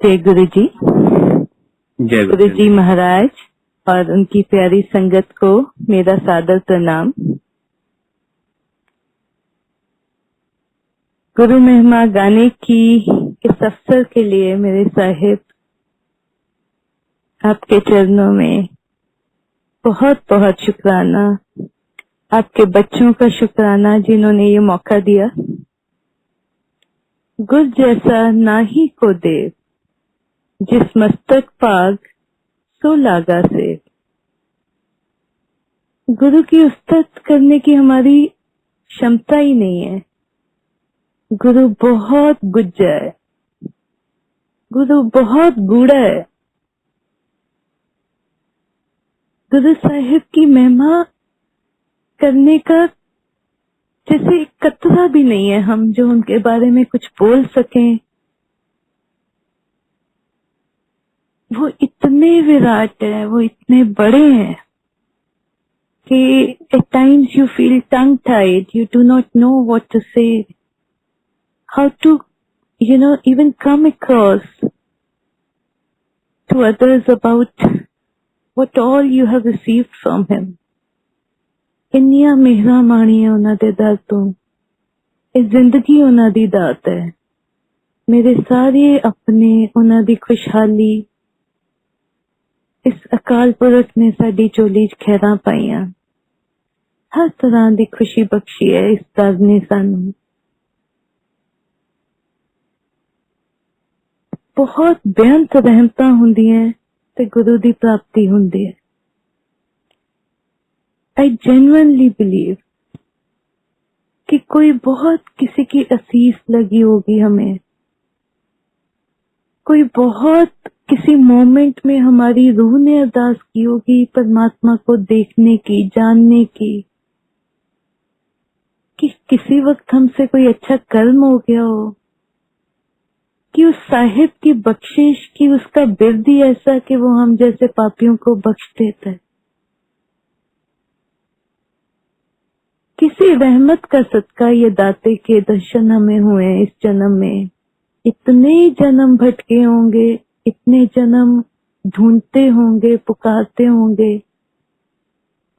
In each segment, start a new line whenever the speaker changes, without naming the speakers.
जय गुरु जी।
जय
गुरु जी महाराज और उनकी प्यारी संगत को मेरा सादर प्रणाम। गुरु महिमा गाने की इस अवसर के लिए मेरे साहिब आपके चरणों में बहुत बहुत शुक्राना। आपके बच्चों का शुक्राना जिन्होंने ये मौका दिया। गुर जैसा नाही को देव, जिस मस्तक पाग सो लागा से। गुरु की उस्तत करने की हमारी क्षमता ही नहीं है। गुरु बहुत गुज्जा है, गुरु बहुत गूढ़ा है। गुरु साहिब की महिमा करने का जैसे कतरा भी नहीं है हम जो उनके बारे में कुछ बोल सकें। वो इतने विराट है, वो इतने बड़े हैं कि at times you feel tongue tied. You do not know what to say, how to, even come across to others about what all you have received from him. ਇੰਨੀਆਂ ਮਿਹਰਾਂ ਮਾਣੀਆਂ ਉਹਨਾਂ ਦੇ ਦਰ ਤੋਂ। ਇਹ ਜ਼ਿੰਦਗੀ ਉਹਨਾਂ ਦੀ ਦਾਤ ਹੈ। ਮੇਰੇ ਸਾਰੇ ਆਪਣੇ ਉਹਨਾਂ ਦੀ ਖੁਸ਼ਹਾਲੀ ਇਸ ਅਕਾਲ ਪੁਰਖ ਨੇ ਸਾਡੀ ਝੋਲੀ 'ਚ ਖੈਰਾਂ ਪਾਈਆਂ। ਹਰ ਤਰ੍ਹਾਂ ਦੀ ਖੁਸ਼ੀ ਬਖਸ਼ੀ ਹੈ ਇਸ ਦਰ ਨੇ ਸਾਨੂੰ। ਬਹੁਤ ਬੇਅੰਤ ਰਹਿਮਤਾਂ ਹੁੰਦੀਆਂ ਤੇ ਗੁਰੂ ਦੀ ਪ੍ਰਾਪਤੀ ਹੁੰਦੀ ਹੈ। I genuinely believe कि कोई बहुत किसी की असीस लगी होगी हमें, कोई बहुत किसी मोमेंट में हमारी रूह ने अरदास की होगी परमात्मा को देखने की, जानने की, कि किसी वक्त हमसे कोई अच्छा कर्म हो गया हो, कि उस साहिब की बख्शिश की उसका बिरद ही ऐसा कि वो हम जैसे पापियों को बख्श देता है। किसी रहमत का सदका ये दाते के दर्शन हमें हुए इस जन्म में। इतने जन्म भटके होंगे, इतने जन्म ढूंढते होंगे, पुकारते होंगे।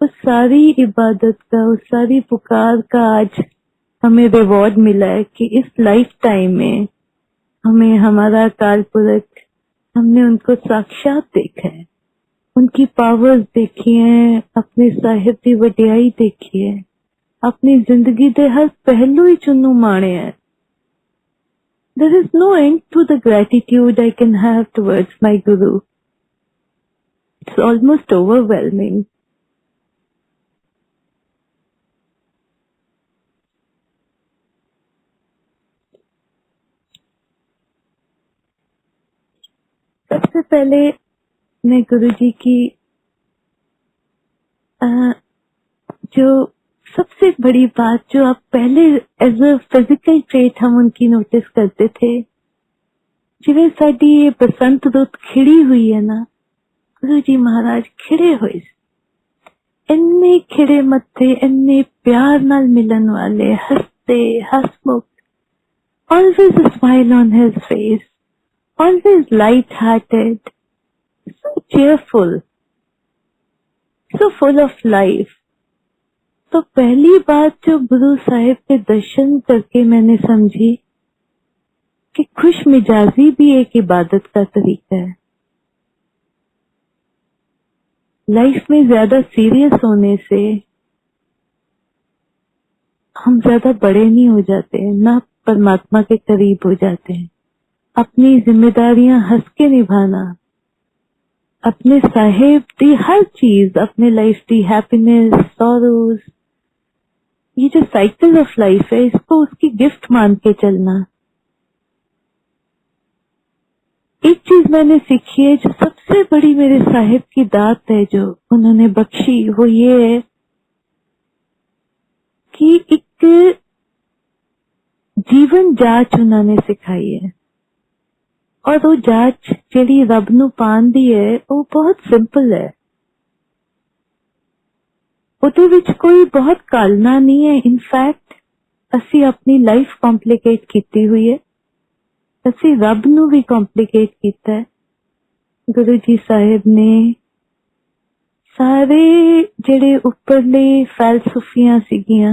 उस सारी इबादत का, उस सारी पुकार का आज हमें रिवॉर्ड मिला है कि इस लाइफ टाइम में हमें हमारा अकाल पुरख, हमने उनको साक्षात देखा है, उनकी पावर्स देखी है, अपने साहिब की वडियाई देखी है, अपनी जिंदगी दे हर पहलू ही चुनू माणे है। There is no end to the gratitude I can have towards my Guru. It's almost overwhelming. सबसे पहले मैं गुरु जी की जो सबसे बड़ी बात जो आप पहले एज अ फिजिकल ट्रेट हम उनकी नोटिस करते थे, जिवें साडी ये बसंत रुत खिड़ी हुई है ना, गुरु जी महाराज खिड़े हुए, इन्ने खिड़े मत्थे, इन्ने प्यार नाल मिलन वाले, हंसते हंसमुख, always a smile on his face, always light-hearted, so cheerful, so full of life. तो पहली बात जो गुरु साहिब के दर्शन करके मैंने समझी कि खुश मिजाजी भी एक इबादत का तरीका है। लाइफ में ज्यादा सीरियस होने से हम ज्यादा बड़े नहीं हो जाते हैं, ना परमात्मा के करीब हो जाते हैं। अपनी जिम्मेदारियां हंस के निभाना, अपने साहिब की हर चीज, अपने लाइफ की हैप्पीनेस, सॉरोज, ये जो साइकिल ऑफ लाइफ है, इसको उसकी गिफ्ट मान के चलना। एक चीज मैंने सीखी है, जो सबसे बड़ी मेरे साहिब की दात है जो उन्होंने बख्शी, वो ये है कि एक जीवन जांच उन्होंने सिखाई है। और वो जांच जेड़ी रब नू पान दी है, वो बहुत सिंपल है। ਉਹਦੇ ਵਿੱਚ ਕੋਈ ਬਹੁਤ ਕਾਲਨਾ ਨਹੀਂ ਹੈ। ਇਨਫੈਕਟ ਅਸੀਂ ਆਪਣੀ ਲਾਈਫ ਕੰਪਲਿਕੇਟ ਕੀਤੀ ਹੋਈ ਹੈ। ਅਸੀਂ ਰੱਬ ਨੂੰ ਵੀ ਕੰਪਲਿਕੇਟ ਕੀਤਾ ਹੈ। ਗੁਰੂ ਜੀ ਸਾਹਿਬ ਨੇ ਸਾਰੇ ਜਿਹੜੇ ਉੱਪਰਲੇ ਫਲਸਫੀਆਂ ਸੀਗੀਆਂ,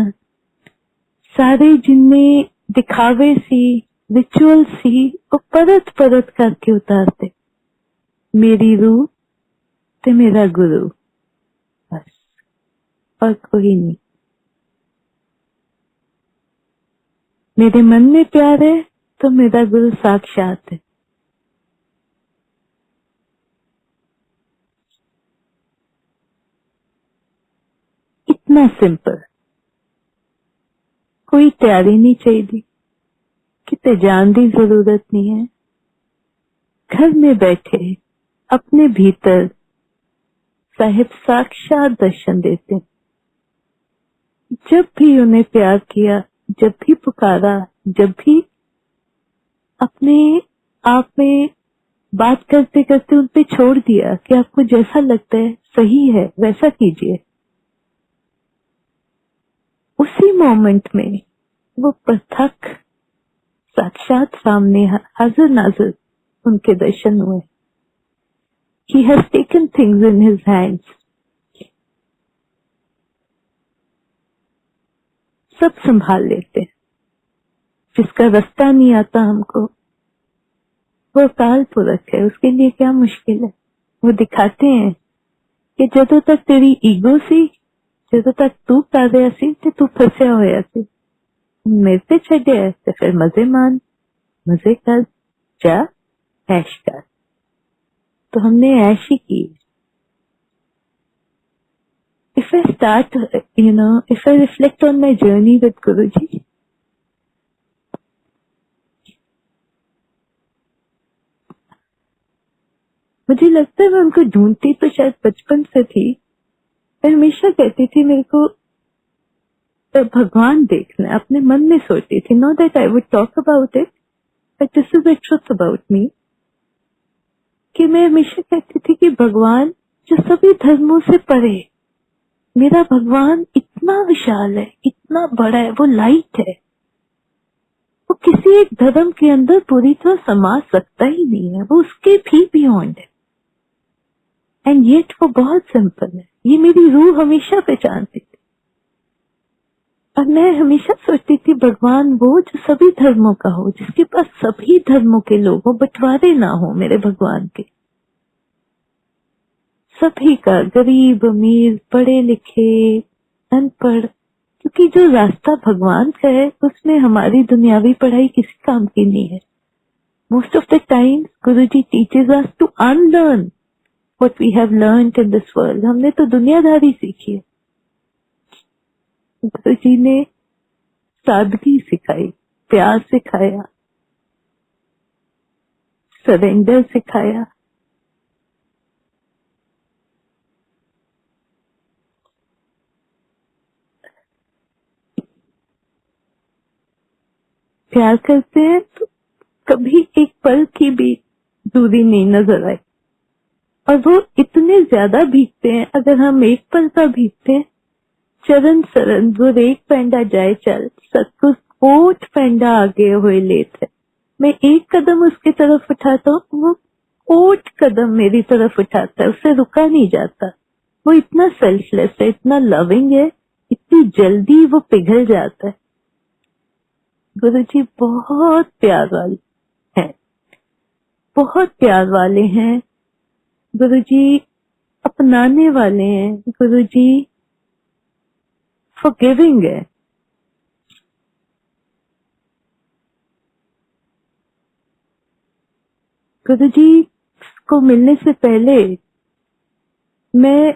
ਸਾਰੇ ਜਿੰਨੇ ਦਿਖਾਵੇ ਸੀ, ਰਿਚੁਅਲ ਸੀ, ਉਹ ਪਰਤ ਪਰਤ ਕਰਕੇ ਉਤਾਰਦੇ। ਮੇਰੀ रूह ਤੇ मेरा गुरु, बस, और कोई नहीं। मेरे मन में प्यार है तो मेरा गुरु साक्षात है। इतना सिंपल, कोई तैयारी नहीं चाहिए, कितने जान की जरूरत नहीं है। घर में बैठे अपने भीतर साहिब साक्षात दर्शन देते। जब भी उन्हें प्यार किया, जब भी पुकारा, जब भी अपने आप में बात करते करते उन पे छोड़ दिया कि आपको जैसा लगता है सही है वैसा कीजिए, उसी मोमेंट में वो प्रत्यक्ष साक्षात सामने हाजिर नाजिर उनके दर्शन हुए। He has taken things in his hands. सब संभाल लेते हैं। जिसका रास्ता नहीं आता हमको, वो अकाल पुरख है, उसके लिए क्या मुश्किल है। वो दिखाते हैं कि जदों तक तेरी ईगो सी, जदों तक तू कर रहा सी ते तू फसिया होया सी, मेरे ते छड्या है ते फिर मजे मान, मजे कर, जा ऐश कर। तो हमने ऐश ही की। If I start, if I reflect on my journey with Guruji, मुझे लगता है मैं उनको ढूंढती तो शायद बचपन से थी। मैं हमेशा कहती थी मेरे को भगवान देखना है, अपने मन में सोचती थी। Not that I would talk about it, but this is the truth about me, कि मैं हमेशा कहती थी कि भगवान जो सभी धर्मों से परे, मेरा भगवान इतना विशाल है, इतना बड़ा है, वो लाइट है, वो किसी एक धर्म के अंदर पूरी तरह समा सकता ही नहीं है, वो उसके भी बियॉन्ड है। एंड येट वो बहुत सिंपल है। ये मेरी रूह हमेशा पहचानती थी। और मैं हमेशा सोचती थी भगवान वो जो सभी धर्मों का हो, जिसके पास सभी धर्मों के लोग हो, बंटवारे ना हो मेरे भगवान के, सभी का, गरीब अमीर, पढ़े लिखे अनपढ़, क्योंकि जो रास्ता भगवान का है उसमें हमारी दुनियावी पढ़ाई किसी काम की नहीं है। Most of the times Guruji teaches us to unlearn what we have learned in this world. हमने तो दुनियादारी सीखी है। गुरुजी ने सादगी सिखाई, प्यार सिखाया, सरेंडर सिखाया। प्यार करते हैं तो कभी एक पल की भी दूरी नहीं नजर आई, और वो इतने ज्यादा भीगते हैं। अगर हम एक पल का भीगते हैं, चरण शरण वो एक पैंडा जाए चल, सतगुर कोट पैंडा आगे हुए लेत है। मैं एक कदम उसकी तरफ उठाता हूँ, वो कोट कदम मेरी तरफ उठाता है, उससे रुका नहीं जाता। वो इतना सेल्फलेस है, इतना लविंग है, इतनी जल्दी वो पिघल जाता है। गुरुजी बहुत प्यार वाले हैं, बहुत प्यार वाले हैं। गुरुजी अपनाने वाले हैं। गुरुजी फॉरगिविंग है। गुरुजी को मिलने से पहले मैं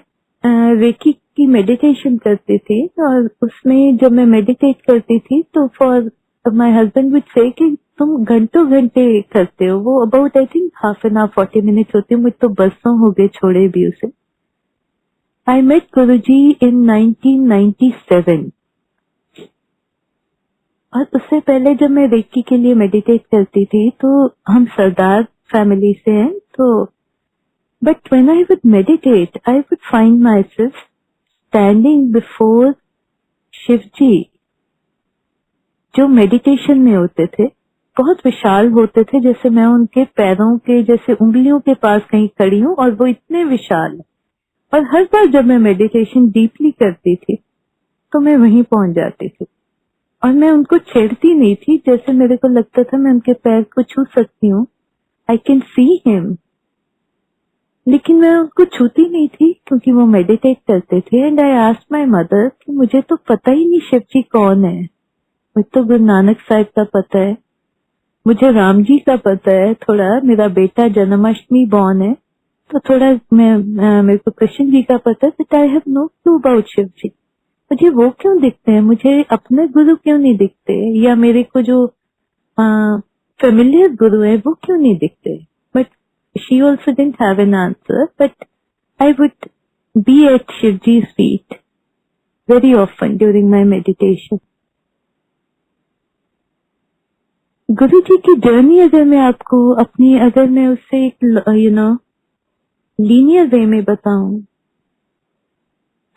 रेकी की मेडिटेशन करती थी, और उसमें जब मैं मेडिटेट करती थी तो for my husband would say कि तुम घंटों घंटे करते हो। वो about I think half an hour 40 minutes होती है। मुझे तो बरसों हो गए छोड़े भी उसे। आई मेट गुरुजी इन 1997, और उससे पहले जब मैं रेकी के लिए मेडिटेट करती थी तो हम सरदार फैमिली से हैं, तो but when I would meditate I would find myself standing before Shiv ji, जो मेडिटेशन में होते थे, बहुत विशाल होते थे, जैसे मैं उनके पैरों के जैसे उंगलियों के पास कहीं खड़ी हूँ और वो इतने विशाल है। और हर बार जब मैं मेडिटेशन डीपली करती थी तो मैं वहीं पहुंच जाती थी और मैं उनको छेड़ती नहीं थी। जैसे मेरे को लगता था मैं उनके पैर को छू सकती हूँ, आई कैन सी हिम, लेकिन मैं उनको छूती नहीं थी क्योंकि वो मेडिटेट करते थे। And I asked my mother कि मुझे तो पता ही नहीं शिव जी कौन है। मुझे तो गुरु नानक साहिब का पता है, मुझे राम जी का पता है, थोड़ा मेरा बेटा जन्माष्टमी बॉर्न है तो थोड़ा मेरे को कृष्ण जी का पता है, but I have no clue about Shiv ji. मुझे वो क्यों दिखते हैं, मुझे अपने गुरु क्यों नहीं दिखते, या मेरे को जो फेमिलियर गुरु है वो क्यों नहीं दिखते। But she also didn't have an answer, but I would be at Shiv जी's feet very often during my meditation. गुरु जी की जर्नी अगर मैं आपको अपनी, अगर मैं उससे एक लीनियर वे में बताऊं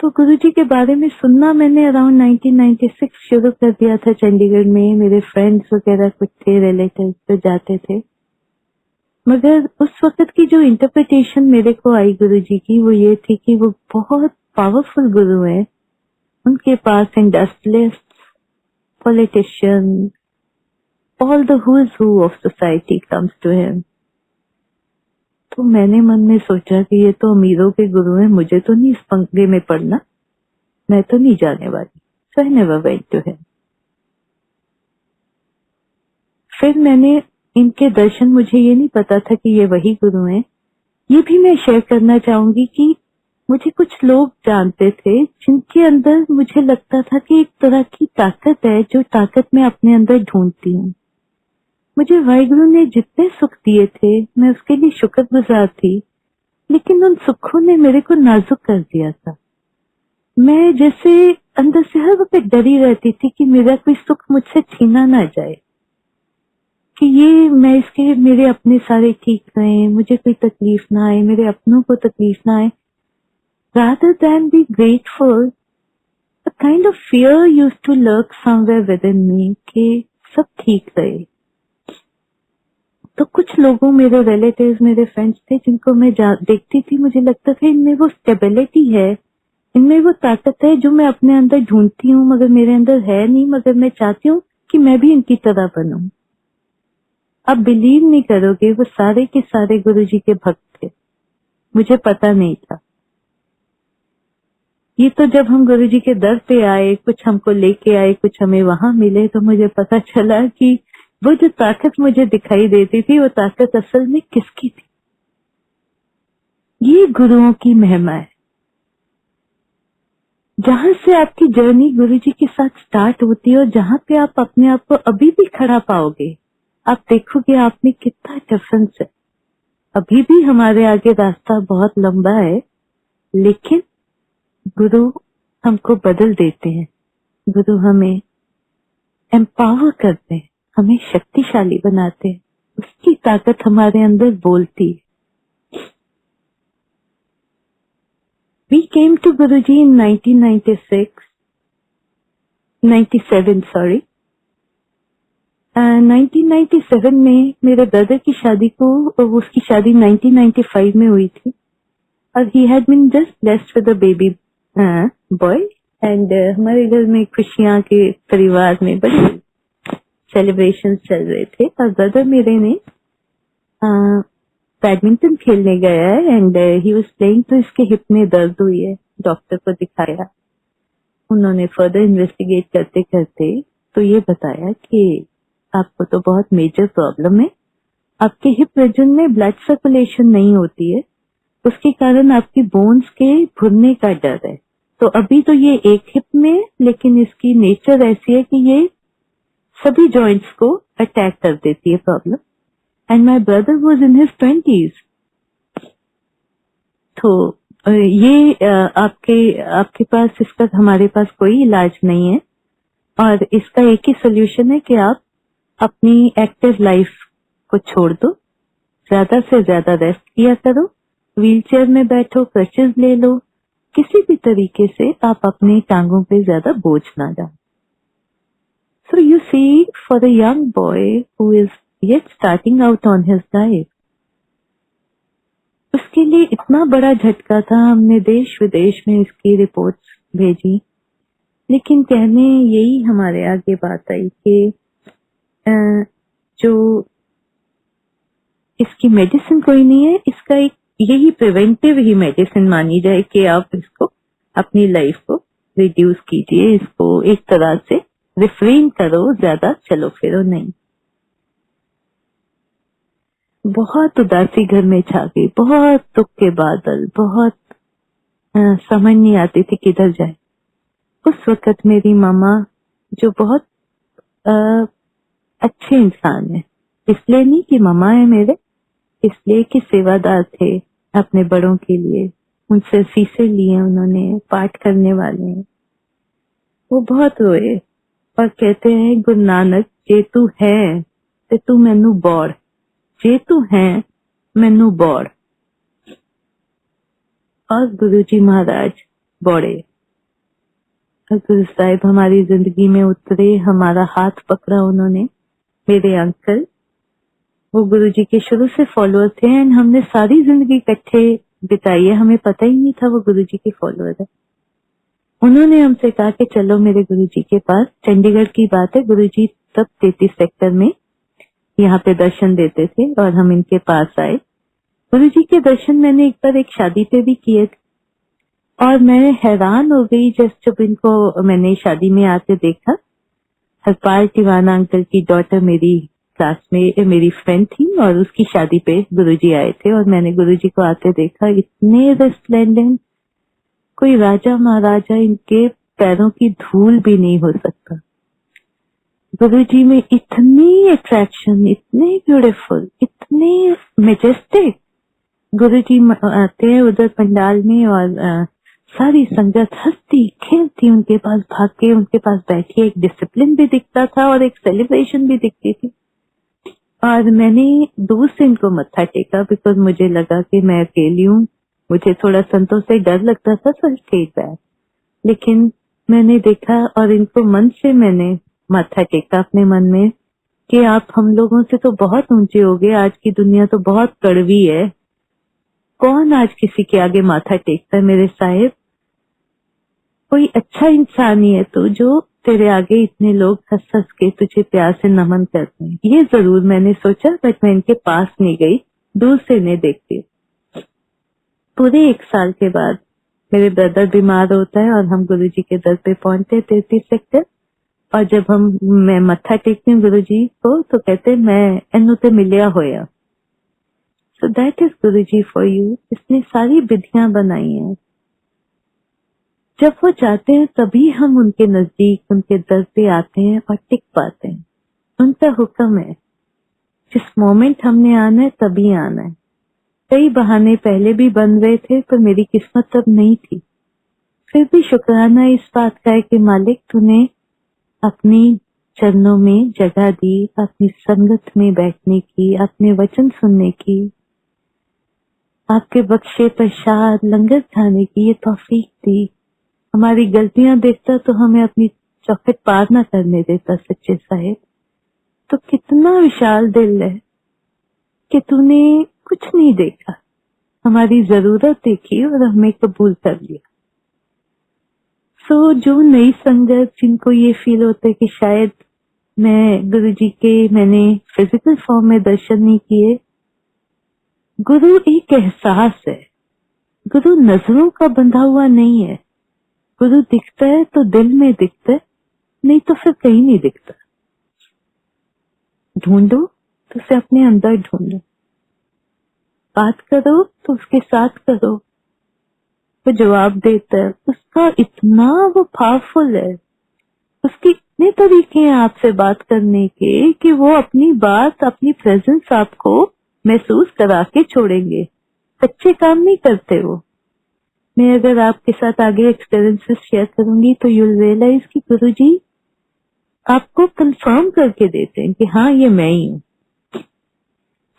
तो गुरु जी के बारे में सुनना मैंने अराउंड 1996 शुरू कर दिया था चंडीगढ़ में। मेरे फ्रेंड्स वगैरह कुछ थे, रिलेटिव्स तो जाते थे, मगर उस वक्त की जो इंटरप्रिटेशन मेरे को आई गुरु जी की वो ये थी कि वो बहुत पावरफुल गुरु है। उनके पास industrialist, politician, all the who's who of society comes to him. तो मैंने मन में सोचा कि ये तो अमीरों के गुरु हैं, मुझे तो नहीं इस पंक्ति में पढ़ना, मैं तो नहीं जाने वाली। So I never went to him. फिर मैंने इनके दर्शन, मुझे ये नहीं पता था कि ये वही गुरु हैं। ये भी मैं शेयर करना चाहूंगी कि मुझे कुछ लोग जानते थे जिनके अंदर मुझे लगता था कि एक तरह की ताकत है, जो ताकत मैं अपने अंदर ढूंढती हूँ। मुझे वाहिगुरु ने जितने सुख दिए थे मैं उसके लिए शुक्रगुजार थी, लेकिन उन सुखों ने मेरे को नाजुक कर दिया था। मैं जैसे अंदर से हर वक्त डरी रहती थी कि मेरा कोई सुख मुझसे छीना ना जाए, कि ये मैं इसके, मेरे अपने सारे ठीक रहे, मुझे कोई तकलीफ ना आए, मेरे अपनों को तकलीफ ना आए। Rather than be grateful, a kind of fear used to lurk somewhere within me कि सब ठीक रहे। तो कुछ लोगों, मेरे रिलेटिव्स, मेरे फ्रेंड्स थे जिनको मैं देखती थी, मुझे लगता था इनमें वो स्टेबिलिटी है, इनमें वो ताकत है जो मैं अपने अंदर ढूंढती हूँ मगर मेरे अंदर है नहीं, मगर मैं चाहती हूँ कि मैं भी इनकी तरह बनूं। आप बिलीव नहीं करोगे, वो सारे के सारे गुरुजी के भक्त थे, मुझे पता नहीं था। ये तो जब हम गुरुजी के दर पे आए, कुछ हमको लेके आए, कुछ हमें वहां मिले, तो मुझे पता चला कि वो जो ताकत मुझे दिखाई देती थी वो ताकत असल में किसकी थी। ये गुरुओं की महिमा है। जहां से आपकी जर्नी गुरुजी के साथ स्टार्ट होती है और जहां पे आप अपने आप को अभी भी खड़ा पाओगे, आप देखोगे आप में कितना डिफरेंस है। अभी भी हमारे आगे रास्ता बहुत लंबा है, लेकिन गुरु हमको बदल देते हैं, गुरु हमें एम्पावर करते हैं, हमें शक्तिशाली बनाते हैं, उसकी ताकत हमारे अंदर बोलती है। We came to Guruji in 1997 sorry. 1997 में मेरे ब्रदर की शादी को, उसकी शादी 1995 में हुई थी और he had been just blessed with a baby boy and हमारे घर में खुशियां के परिवार में बड़ी सेलिब्रेशन चल रहे थे और ब्रदर मेरे ने बैडमिंटन खेलने गया है एंड ही वाज प्लेइंग, तो इसके हिप में दर्द हुई है, डॉक्टर को दिखाया। उन्होंने फर्दर इन्वेस्टिगेट करते करते तो ये बताया कि आपको तो बहुत मेजर प्रॉब्लम है, आपके हिप रीजन में ब्लड सर्कुलेशन नहीं होती है, उसके कारण आपकी बोन्स के भुनने का डर है। तो अभी तो ये एक हिप में, लेकिन इसकी नेचर ऐसी है कि ये सभी जॉइंट्स को अटैक कर देती है problem. And my brother was in his 20s। तो ये आपके पास, इसका हमारे पास कोई इलाज नहीं है और इसका एक ही सोल्यूशन है कि आप अपनी एक्टिव लाइफ को छोड़ दो, ज्यादा से ज्यादा रेस्ट किया करो, व्हीलचेयर में बैठो, क्रचेस ले लो, किसी भी तरीके से आप अपनी टांगों पे ज्यादा बोझ ना डालो। So you see, for a young boy who is yet starting out on his life, उसके लिए इतना बड़ा झटका था। हमने देश विदेश में इसकी रिपोर्ट्स भेजी, लेकिन कहने यही हमारे आगे बात आई कि जो इसकी मेडिसिन कोई नहीं है, इसका एक यही प्रिवेंटिव ही मेडिसिन मानी जाए कि आप इसको अपनी लाइफ को रिड्यूस कीजिए, इसको एक तरह से रिफ्रेन करो, ज्यादा चलो फिरो नहीं। बहुत उदासी घर में छा गई, बहुत दुख के बादल, बहुत समझ नहीं आती थी किधर जाए। उस वक्त मेरी मामा, जो बहुत अच्छे इंसान है, इसलिए नहीं कि मामा है मेरे, इसलिए कि सेवादार थे अपने बड़ों के लिए, उनसे शीशे लिए उन्होंने, पाठ करने वाले हैं। वो बहुत रोए और कहते हैं, गुरु नानक जे तू है ते तू मैनू बौड़, जे तू है मैनू बौड़। और गुरुजी महाराज बौड़े और गुरु साहिब हमारी जिंदगी में उतरे, हमारा हाथ पकड़ा उन्होंने। मेरे अंकल, वो गुरुजी के शुरू से फॉलोअर थे एंड हमने सारी जिंदगी इकट्ठे बिताई है, हमें पता ही नहीं था वो गुरुजी के फॉलोअर है। उन्होंने हमसे कहा कि चलो मेरे गुरुजी के पास। चंडीगढ़ की बात है, गुरुजी तब 33 सेक्टर में यहाँ पे दर्शन देते थे और हम इनके पास आए। गुरुजी के दर्शन मैंने एक बार एक शादी पे भी किए थे और मैं हैरान हो गई जब इनको मैंने शादी में आते देखा। हरपाल टिवाना अंकल की डॉटर मेरी क्लास में मेरी फ्रेंड थी और उसकी शादी पे गुरुजी आए थे और मैंने गुरुजी को आते देखा। इतने रेस्प्लेंडेंट, कोई राजा महाराजा इनके पैरों की धूल भी नहीं हो सकता। गुरुजी में इतनी अट्रैक्शन, इतने ब्यूटीफुल, इतने मेजेस्टिक। गुरुजी आते हैं उधर पंडाल में और सारी संगत हंसती खेलती उनके पास, भाग के उनके पास बैठी। एक डिसिप्लिन भी दिखता था और एक सेलिब्रेशन भी दिखती थी। और मैंने दूर से इनको मत्था टेका बिकॉज मुझे लगा कि मैं अकेली हूँ। मुझे थोड़ा संतोष से डर लगता था, सच ठीक है, लेकिन मैंने देखा और इनको मन से मैंने माथा टेका अपने मन में कि आप हम लोगों से तो बहुत ऊंचे हो गए, आज की दुनिया तो बहुत कड़वी है, कौन आज किसी के आगे माथा टेकता है। मेरे साहिब, कोई अच्छा इंसान ही है तो जो तेरे आगे इतने लोग हंस हंस के तुझे प्यार से नमन करते हैं। ये जरूर मैंने सोचा, बट मैं इनके पास नहीं गई, दूर से इन्हें देखती। पूरे 1 साल के बाद मेरे ब्रदर बीमार होता है और हम गुरुजी के दर पे पहुंचते 33 सेक्टर। और जब मैं मत्था टेकती हूँ गुरुजी को तो कहते मैं एनु ते मिलिया होया। So that is Guruji for you. इसने सारी विधियां बनाई हैं। जब वो चाहते हैं तभी हम उनके नजदीक, उनके दर पे आते हैं और टिक पाते हैं। उनका हुक्म है, जिस मोमेंट हमने आना है तभी आना है। कई बहाने पहले भी बन रहे थे पर मेरी किस्मत तब नहीं थी। फिर भी शुक्राना इस बात का है कि मालिक तूने अपनी चरणों में जगह दी, अपनी संगत में बैठने की, अपने वचन सुनने की, आपके बख्शे प्रसाद लंगर खाने की ये तौफीक दी। हमारी गलतियां देखता तो हमें अपनी चौखट पार न करने देता सच्चे साहिब। तो कितना विशाल दिल है कि तूने कुछ नहीं देखा, हमारी जरूरत देखी और हमें कबूल कर लिया। सो जो नई संगत जिनको ये फील होता है कि शायद मैं गुरुजी के मैंने फिजिकल फॉर्म में दर्शन नहीं किए, गुरु एक एहसास है। गुरु नजरों का बंधा हुआ नहीं है। गुरु दिखता है तो दिल में दिखता है, नहीं तो फिर कहीं नहीं दिखता। ढूंढो तो उसे अपने अंदर ढूंढो, बात करो तो उसके साथ करो, वो जवाब देता है। उसका इतना वो पावरफुल है, उसके इतने तरीके हैं आपसे बात करने के कि वो अपनी बात, अपनी प्रेजेंस आपको महसूस करा के छोड़ेंगे। सच्चे काम नहीं करते वो। मैं अगर आपके साथ आगे एक्सपीरियंसेस शेयर करूंगी तो यूल रियलाइज कि गुरुजी आपको कंफर्म करके देते हैं कि हाँ ये मैं ही हूँ।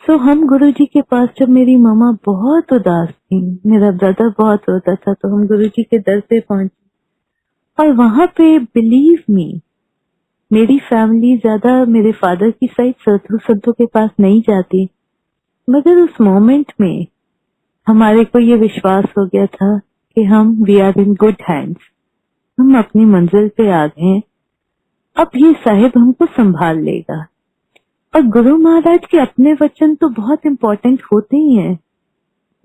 सो हम गुरुजी के पास, जब मेरी मामा बहुत उदास थी, मेरा ब्रदर बहुत रोता था, तो हम गुरुजी के दर पे पहुंचे और वहां पे बिलीव मी मेरी फैमिली ज्यादा मेरे फादर की साइड साधु संतों के पास नहीं जाती, मगर उस मोमेंट में हमारे को ये विश्वास हो गया था कि we are in good hands, हम अपनी मंजिल पे आ गए हैं, अब ये साहिब हमको संभाल लेगा। और गुरु महाराज के अपने वचन तो बहुत इम्पोर्टेंट होते ही हैं,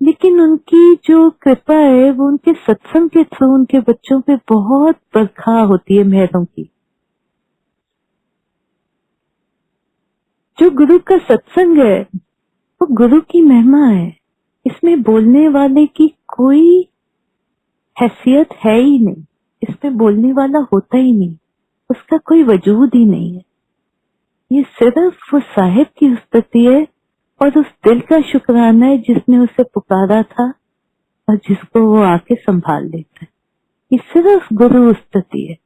लेकिन उनकी जो कृपा है वो उनके सत्संग के थ्रू उनके बच्चों पे बहुत बरखा होती है मेहरों की। जो गुरु का सत्संग है वो गुरु की महिमा है, इसमें बोलने वाले की कोई हैसियत है ही नहीं, इसमें बोलने वाला होता ही नहीं, उसका कोई वजूद ही नहीं है। ये सिर्फ वो साहिब की स्तुति है और उस दिल का शुक्राना है जिसने उसे पुकारा था और जिसको वो आके संभाल लेता है। ये सिर्फ गुरु स्तुति है।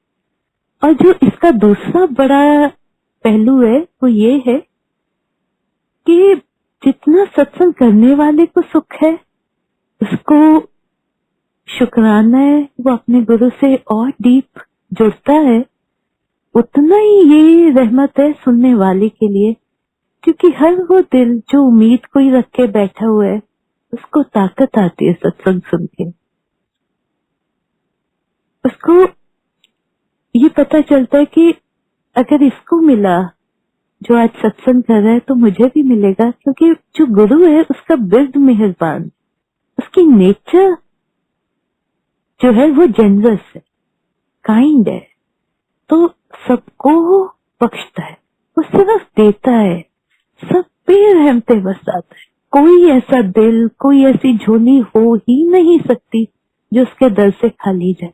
और जो इसका दूसरा बड़ा पहलू है वो ये है कि जितना सत्संग करने वाले को सुख है, उसको शुक्राना है, वो अपने गुरु से और डीप जुड़ता है, उतना ही ये रहमत है सुनने वाले के लिए, क्योंकि हर वो दिल जो उम्मीद कोई रख के बैठा हुआ है उसको ताकत आती है सत्संग सुन के। उसको ये पता चलता है कि अगर इसको मिला जो आज सत्संग कर रहा है तो मुझे भी मिलेगा, क्योंकि जो गुरु है उसका बिल्ड मेहरबान, उसकी नेचर जो है वो जेनरस है, काइंड है, तो सबको बख्शता है, वो सिर्फ देता है, सब पे रहमते बरसाता है। कोई ऐसा दिल, कोई ऐसी झोली हो ही नहीं सकती जो उसके दर से खाली जाए।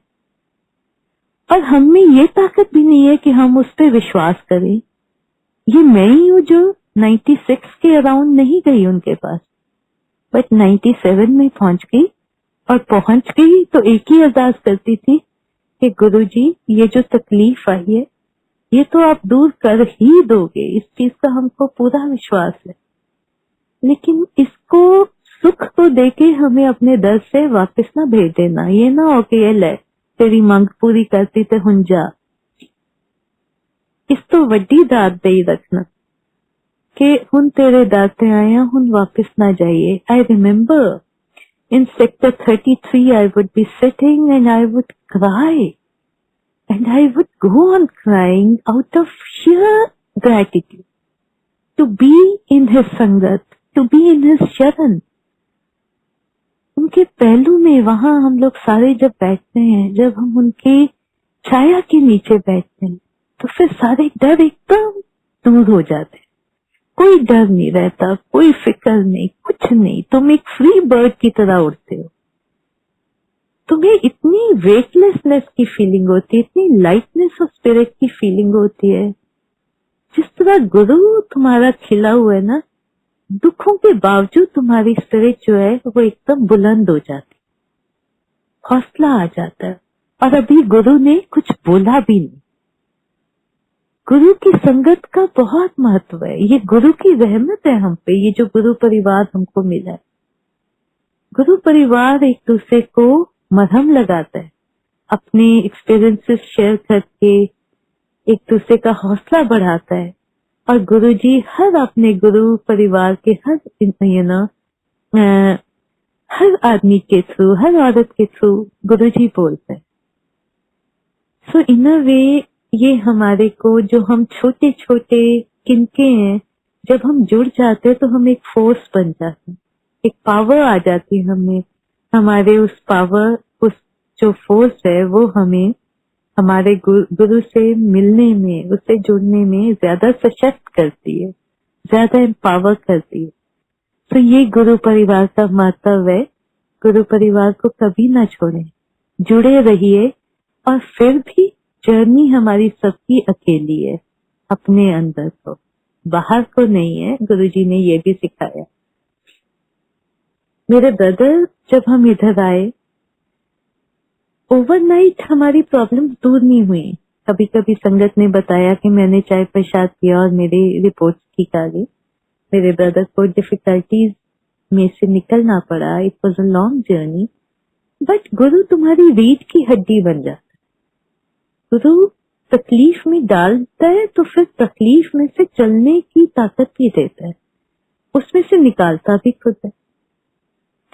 और हम में ये ताकत भी नहीं है कि हम उस पर विश्वास करें। ये मैं ही हूँ जो 96 के अराउंड नहीं गई उनके पास, बट 97 में पहुंच गई, और पहुंच गई तो एक ही अरदास करती थी कि गुरुजी ये जो तकलीफ आई है ये तो आप दूर कर ही दोगे, इस चीज का हमको पूरा विश्वास है, लेकिन इसको सुख को देके हमें अपने दर से वापस ना भेज देना। ये ना हो कि ये ले तेरी मांग पूरी करती ते हुन जा, इस तो वड्डी दात दे ही रखना कि हुन तेरे दाते आया, हुन वापस ना जाइए। I remember in sector 33 I would be sitting and I would cry, and I would go on crying out of sheer gratitude to be in his sangat, to be in his sharan. उनके पहलू में वहां हम लोग सारे जब बैठते हैं, जब हम उनकी छाया के नीचे बैठते हैं, तो फिर सारे डर एकदम दूर हो जाते हैं, कोई डर नहीं रहता, कोई फिक्र नहीं, कुछ नहीं, तुम एक फ्री बर्ड की तरह उड़ते हो। तुम्हें इतनी वेटलेसनेस की फीलिंग होती है, इतनी लाइटनेस ऑफ स्पिरिट की फीलिंग होती है। जिस तरह गुरु तुम्हारा खिला हुआ है ना, दुखों के बावजूद तुम्हारी स्पिरिट जो है वो एकदम बुलंद हो जाती, हौसला आ जाता है। और अभी गुरु ने कुछ बोला भी नहीं। गुरु की संगत का बहुत महत्व है, ये गुरु की रहमत है हम पे, ये जो गुरु परिवार हमको मिला है। गुरु परिवार एक दूसरे को मरहम लगाता है, अपने एक्सपीरियंसेस शेयर करके एक दूसरे का हौसला बढ़ाता है। और गुरु जी हर अपने गुरु परिवार के हर आदमी के थ्रू, हर औरत के थ्रू गुरु जी बोलते हैं। सो इन अ वे ये हमारे को, जो हम छोटे छोटे किनके हैं, जब हम जुड़ जाते हैं तो हम एक फोर्स बन जाते हैं, एक पावर आ जाती है हमें। हमारे उस पावर, उस जो फोर्स है वो हमें हमारे गुरु से मिलने में, उससे जुड़ने में ज्यादा सशक्त करती है, ज्यादा एम्पावर करती है। तो ये गुरु परिवार का महत्व है। गुरु परिवार को कभी ना छोड़ें, जुड़े रहिए। और फिर भी जर्नी हमारी सबकी अकेली है, अपने अंदर को, बाहर को नहीं है। गुरुजी ने ये भी सिखाया। मेरे ब्रदर, जब हम इधर आए, ओवरनाइट हमारी प्रॉब्लम दूर नहीं हुई। कभी कभी संगत ने बताया कि मैंने चाय प्रसाद किया और मेरी रिपोर्ट ठीक आ गई। मेरे ब्रदर को डिफिकल्टीज में से निकलना पड़ा, it was a long journey, but गुरु तुम्हारी रीढ़ की हड्डी बन जाता है। गुरु तकलीफ में डालता है तो फिर तकलीफ में से चलने की ताकत भी देता है, उसमें से निकालता भी खुद है।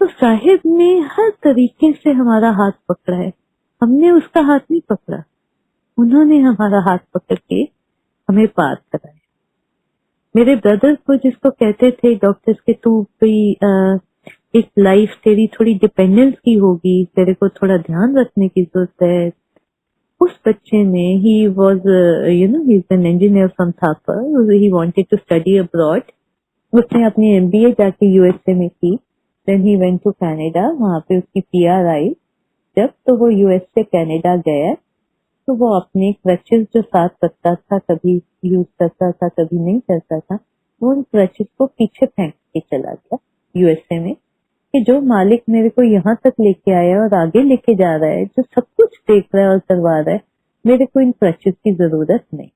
तो साहिब ने हर तरीके से हमारा हाथ पकड़ा है, हमने उसका हाथ नहीं पकड़ा, उन्होंने हमारा हाथ पकड़ के हमें पार कराया। मेरे ब्रदर को, जिसको कहते थे डॉक्टर्स के, तू भी एक लाइफ तेरी थोड़ी डिपेंडेंस की होगी, तेरे को थोड़ा ध्यान रखने की जरूरत है, उस बच्चे ने, he was he is an engineer from Thapar, he wanted to study abroad. उसने अपनी एमबीए जाके यूएसए में की, then he went to Canada, वहां पे उसकी पीआर आई। जब तो वो यूएस से कनाडा गया तो वो अपने क्रचेस जो साथ रखता था, कभी यूज करता था कभी नहीं करता था, वो उन क्रचेस को पीछे फेंक के चला गया यूएसए में, कि जो मालिक मेरे को यहाँ तक लेके आया और आगे लेके जा रहा है, जो सब कुछ देख रहा है और करवा रहा है, मेरे को इन क्रचेस की जरूरत नहीं।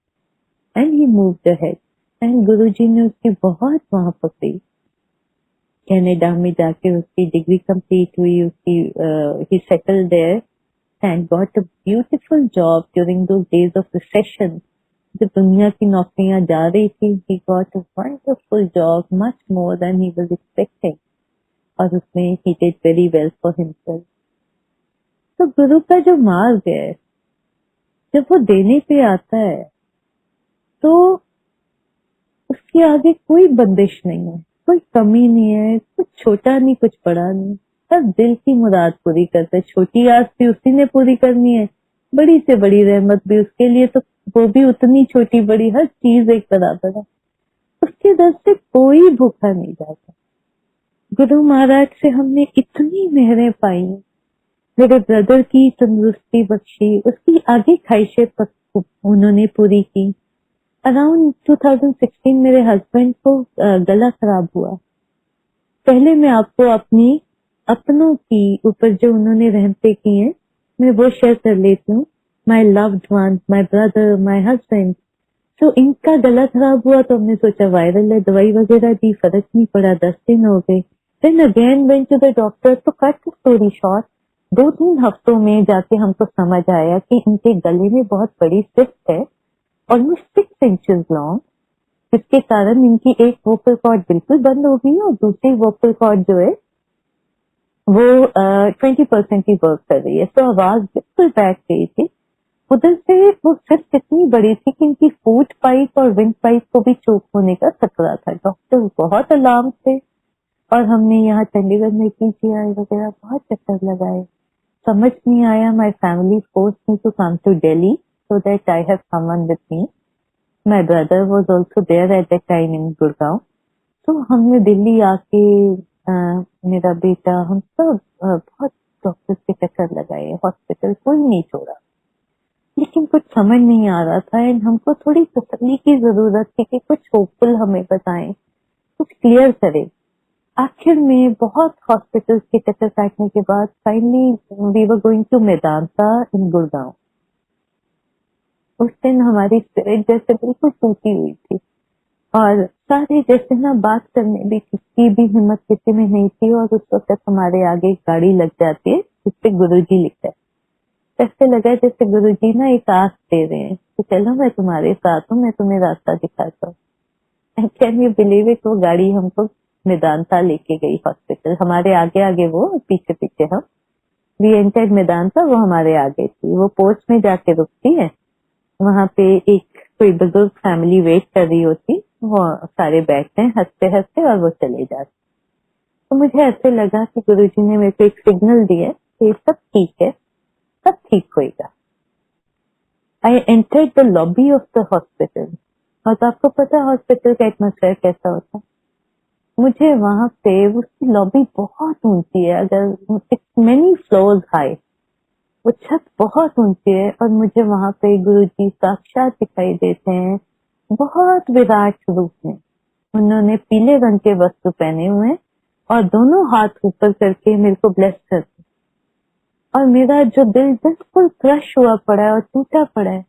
And he moved ahead, and गुरुजी ने उसकी बहुत वहां पकड़ी। कनाडा में जाके उसकी डिग्री कंप्लीट हुई, उसकी he settled there and got a beautiful job during those days of recession. जब दुनिया की नौकरियां जा रही थी, he got a wonderful job, much more than he was expecting. और उसमें he did very well for himself. तो गुरु का जो मार्ग है, जब वो देने पे आता है तो उसके आगे कोई बंदिश नहीं है, कोई कमी नहीं है, कुछ छोटा नहीं कुछ बड़ा नहीं, सब दिल की मुराद पूरी करते हैं। छोटी आस भी उसी ने पूरी करनी है, बड़ी से बड़ी रहमत भी उसके लिए, तो वो भी उतनी छोटी बड़ी, हर चीज एक बराबर है। उसके दर से कोई भूखा नहीं जाता। गुरु महाराज से हमने इतनी मेहरें पाई, मेरे ब्रदर की तंदुरुस्ती बख्शी, उसकी आगे ख्वाहिशें उन्होंने पूरी की। अराउंड 2016 मेरे हस्बैंड को गला खराब हुआ। पहले मैं आपको अपनों की ऊपर जो उन्होंने रहमतें की हैं, मैं वो शेयर कर लेती हूँ। My loved one, my brother, my husband. तो इनका गला खराब हुआ तो हमने सोचा वायरल है, दवाई वगैरह दी, फर्क नहीं पड़ा, 10 दिन हो गए। Then again went to the doctor. तो कट स्टोरी शॉर्ट, 2-3 हफ्तों में जाके हमको समझ आया कि इनके गले में बहुत बड़ी सिस्ट है, ऑलमोस्ट 6 इंचेस लॉन्ग, जिसके कारण इनकी एक वोकल कॉर्ड बिल्कुल बंद हो गई और दूसरी वोकल कॉर्ड जो है वो 20% ही वर्क कर रही है। तो आवाज बिल्कुल बैठ गई थी। उधर से वो सिर्फ इतनी बड़ी थी कि इनकी फूड पाइप और विंड पाइप को भी चोक होने का खतरा था। डॉक्टर बहुत अलार्म थे और हमने यहाँ चंडीगढ़ में पीजीआई वगैरह बहुत चक्कर लगाए, समझ नहीं आया। My family force me to come to Delhi so that I have someone with me. My brother was also there at that time in Gurgaon. तो हमने दिल्ली आके मेरा बेटा, हम सब बहुत डॉक्टर्स के चक्कर लगाए, हॉस्पिटल कोई नहीं छोड़ा, लेकिन कुछ समझ नहीं आ रहा था। एंड हमको थोड़ी तसल्ली की जरूरत थी कि कुछ होपफुल हमें बताएं, कुछ क्लियर करे। आखिर में बहुत हॉस्पिटल्स के चक्कर काटने के बाद finally we were going to Medanta in Gurgaon. उस दिन हमारी स्पिरिट जैसे बिल्कुल टूटी हुई थी और सारे जैसे ना बात करने भी किसी भी हिम्मत किसी में नहीं थी। और उस वक्त हमारे आगे एक गाड़ी लग जाती है जिसपे गुरुजी लिखता है। ऐसे लगा जैसे गुरुजी ना एक आस दे रहे हैं कि चलो मैं तुम्हारे साथ हूँ, मैं तुम्हें रास्ता दिखाता हूँ। कैन यू बिलीव इट, वो गाड़ी हमको मेदांता लेके गई हॉस्पिटल। हमारे आगे आगे वो, पीछे पीछे हम। वी एंटर्ड मेदांता, वो हमारे आगे थी। वो पोस्ट में जाके रुकती है, वहां पे एक कोई बुजुर्ग फैमिली वेट कर रही होती, वो सारे बैठते हैं हंसते हंसते और वो चले जाते। तो मुझे ऐसे लगा कि गुरुजी ने मेरे को एक सिग्नल दिया कि सब ठीक है, सब ठीक होएगा। I entered the lobby of the hospital. और तो आपको पता है हॉस्पिटल का एटमॉस्फेयर कैसा होता है। मुझे वहां पे, उसकी लॉबी बहुत ऊंची है, अगर मेनी फ्लोर्स हाई, वो छत बहुत ऊंची है। और मुझे वहां पे गुरुजी साक्षात दिखाई देते हैं, बहुत विराट रूप में। उन्होंने पीले रंग के वस्त्र पहने हुए हैं और दोनों हाथ ऊपर करके मेरे को ब्लेस करते। और मेरा जो दिल बिल्कुल क्रश हुआ पड़ा है और टूटा पड़ा है,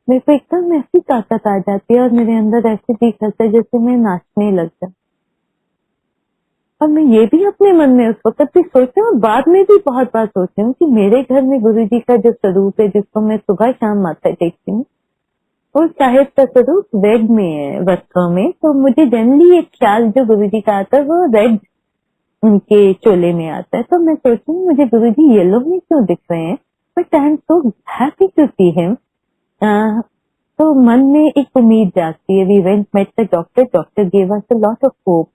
मेरे को एकदम ऐसी ताकत आ जाती है और मेरे अंदर ऐसे जी करता है जैसे मैं नाचने लग जाऊं। और मैं ये भी अपने मन में उस वक्त भी सोचती हूँ, बाद में भी बहुत बार सोचती हूँ कि मेरे घर में गुरुजी का जो स्वरूप है, जिसको मैं सुबह शाम माथा टेकती हूँ, वो साहिब का स्वरूप रेड में है, वस्त्रों में। तो मुझे जनरली एक ख्याल जो गुरुजी का आता है वो रेड उनके चोले में आता है। तो मैं सोचती हूँ मुझे गुरुजी येलो में क्यों दिख रहे हैं, but I am so happy to see him. तो मन में एक उम्मीद जागती है। We went met the doctor, doctor gave us a lot of hope.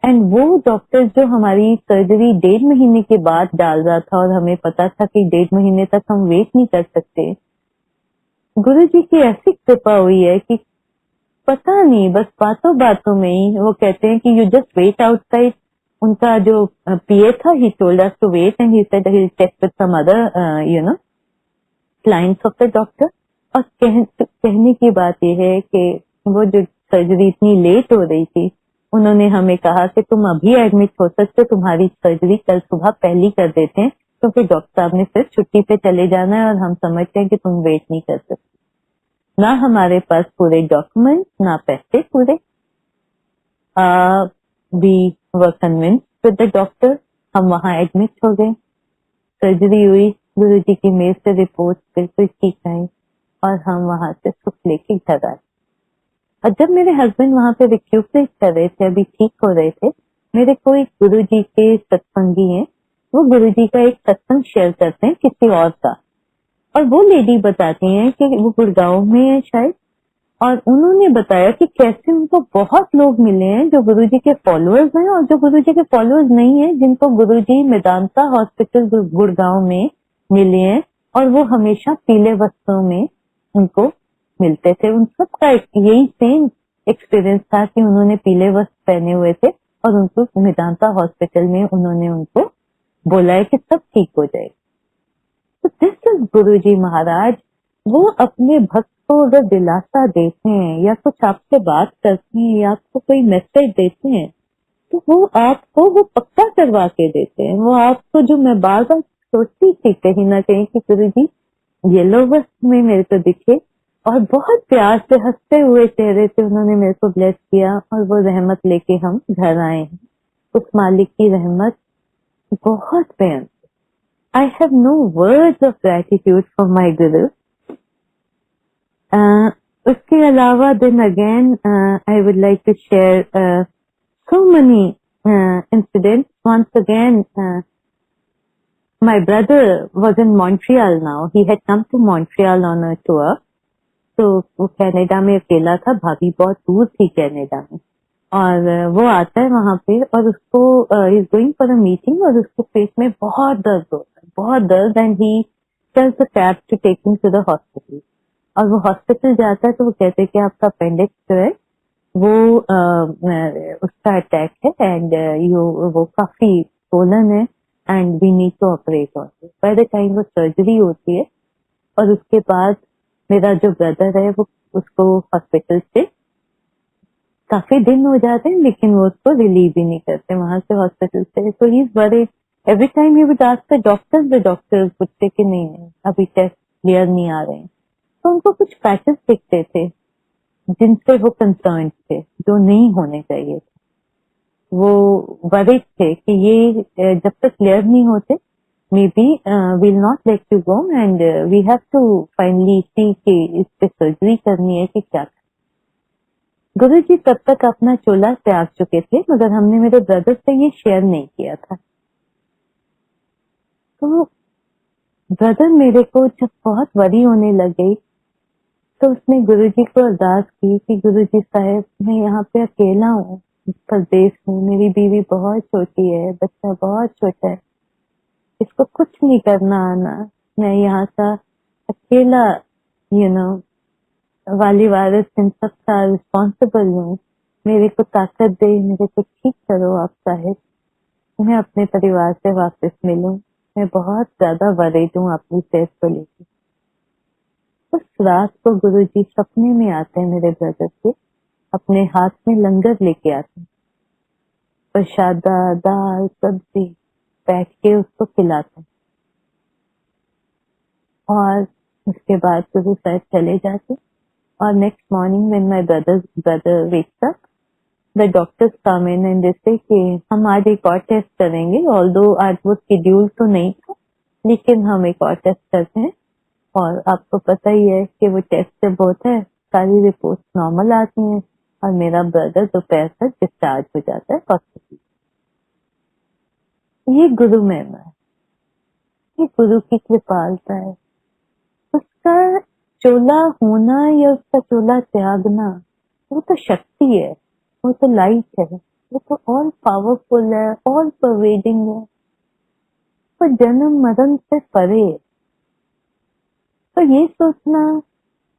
And वो डॉक्टर जो हमारी सर्जरी 1.5 महीने के बाद डाल रहा था और हमें पता था कि 1.5 महीने तक हम वेट नहीं कर सकते, गुरुजी की ऐसी कृपा हुई है कि पता नहीं, बस बातों बातों में ही वो कहते हैं कि यू जस्ट वेट आउटसाइड। उनका जो पीए था, he told us to wait and he said he will check with some other clients of the doctor. और कहने की बात यह है कि वो जो सर्जरी इतनी लेट हो रही थी, उन्होंने हमें कहा कि तुम अभी एडमिट हो सकते हो, तुम्हारी सर्जरी कल सुबह पहली कर देते हैं, क्योंकि डॉक्टर साहब ने फिर छुट्टी पे चले जाना है और हम समझते हैं कि तुम वेट नहीं कर सकते। ना हमारे पास पूरे डॉक्यूमेंट, ना पैसे पूरे। We were convinced with the doctor. हम वहां एडमिट हो गए, सर्जरी हुई, गुरुजी की मेज से रिपोर्ट बिल्कुल ठीक आई और हम वहां से सुख लेके घर आए। और जब मेरे हस्बैंड वहां पे रिक्यूपरेट कर रहे थे, अभी ठीक हो रहे थे, मेरे को एक गुरुजी के सत्संगी हैं, वो गुरुजी का एक सत्संग शेयर करते हैं किसी और का। और वो लेडी बताती हैं कि वो गुड़गांव में है शायद, और उन्होंने बताया कि कैसे उनको बहुत लोग मिले हैं जो गुरुजी के फॉलोअर्स हैं और जो गुरुजी के फॉलोअर्स नहीं है, जिनको गुरुजी मेदांता हॉस्पिटल गुड़गांव में मिले हैं, और वो हमेशा पीले वस्त्रों में उनको मिलते थे। उन सबका यही सेम एक्सपीरियंस था कि उन्होंने पीले वस्त्र पहने हुए थे और उनको मेदांता हॉस्पिटल में उन्होंने उनको बोला है कि सब ठीक हो जाएगा। तो दिस इज गुरुजी महाराज। वो अपने भक्त को अगर दिलासा देते हैं या कुछ आपसे बात करते हैं या आपको कोई मैसेज देते हैं, तो वो आपको वो पक्का करवा के देते हैं। वो आपको, जो मैं बार बार सोचती थी कहीं ना कहीं कि गुरुजी येलो वस्त्र में मेरे को दिखे और बहुत प्यार से हंसते हुए चेहरे से उन्होंने मेरे को ब्लेस किया और वो रहमत लेके हम घर आए हैं। उस मालिक की रहमत बहुत प्यार। I have no words of gratitude for my Guru. उसके अलावा then again I would like to share so many incidents. Once again, my brother was in Montreal now. He had come to Montreal on a tour. तो वो Canada में अकेला था, भाभी बहुत दूर थी कनाडा में, और वो आता है वहां पे और उसको is going for a meeting और उसको पेट में बहुत दर्द होता है, बहुत दर्द, and he tells a cab to take him to the hospital. और वो हॉस्पिटल जाता है तो वो कहते हैं कि आपका अपेंडिक्स जो है वो उसका अटैक है एंड वो काफी स्वोलन है and we need to operate on it. By the time वो सर्जरी होती है और उसके बाद मेरा जो ब्रदर है वो उसको हॉस्पिटल से काफी दिन हो जाते हैं लेकिन वो उसको रिलीव भी नहीं करते वहां से हॉस्पिटल से। So he is worried every time he would ask the doctors पूछते कि नहीं अभी टेस्ट क्लियर नहीं आ रहे हैं। तो उनको कुछ पैचेस दिखते थे जिनसे वो कंसर्न थे, जो नहीं होने चाहिए थे। वो वरीड थे कि ये जब तक क्लियर नहीं होते maybe will not let you go and we have to finally see कि इस पे सर्जरी करनी है कि क्या। गुरुजी तब तक अपना चोला त्याग चुके थे मगर हमने मेरे ब्रदर से ये शेयर नहीं किया था। तो ब्रदर मेरे को जब बहुत वरी होने लग गई तो उसने गुरुजी को अरदास की कि गुरुजी साहब मैं यहाँ पे अकेला हूँ, परदेश हूँ, मेरी बीवी बहुत छोटी है, बच्चा बहुत छोटा है, इसको कुछ नहीं करना आना, मैं यहाँ का अकेला वाली वारिस इन सब का रिस्पॉन्सिबल हूँ, मेरे को ताकत दे, मेरे को ठीक करो आप साहिब, मैं अपने परिवार से वापस मिलूं, मैं बहुत ज्यादा वरीड हूँ अपनी सेहत को लेकर। उस रात को गुरुजी सपने में आते हैं मेरे ब्रदर के, अपने हाथ में लंगर लेके आते हैं, प्रसादा दाल सब्जी बैठ के उसको खिलाते हैं और उसके बाद गुरु साहब चले जाते। और next morning when my brother wakes up the doctors come in and they से कि हम आज एक और टेस्ट करेंगे, ऑल्दो आज वो शेड्यूल तो नहीं था लेकिन हम एक और टेस्ट करते हैं। और आपको पता ही है कि वो टेस्ट जब होता है सारी रिपोर्ट नॉर्मल आती हैं और मेरा ब्रदर दोपहर तक डिस्चार्ज हो जाता है हॉस्पिटल। ये गुरु महिमा है, ये गुरु की कृपालता है। उसका चोला होना या उसका चोला त्यागना वो तो शक्ति है, वो तो लाइट है, वो तो ऑल पावरफुल है, ऑल परवेडिंग है, वो जन्म मरण से परे है। तो ये सोचना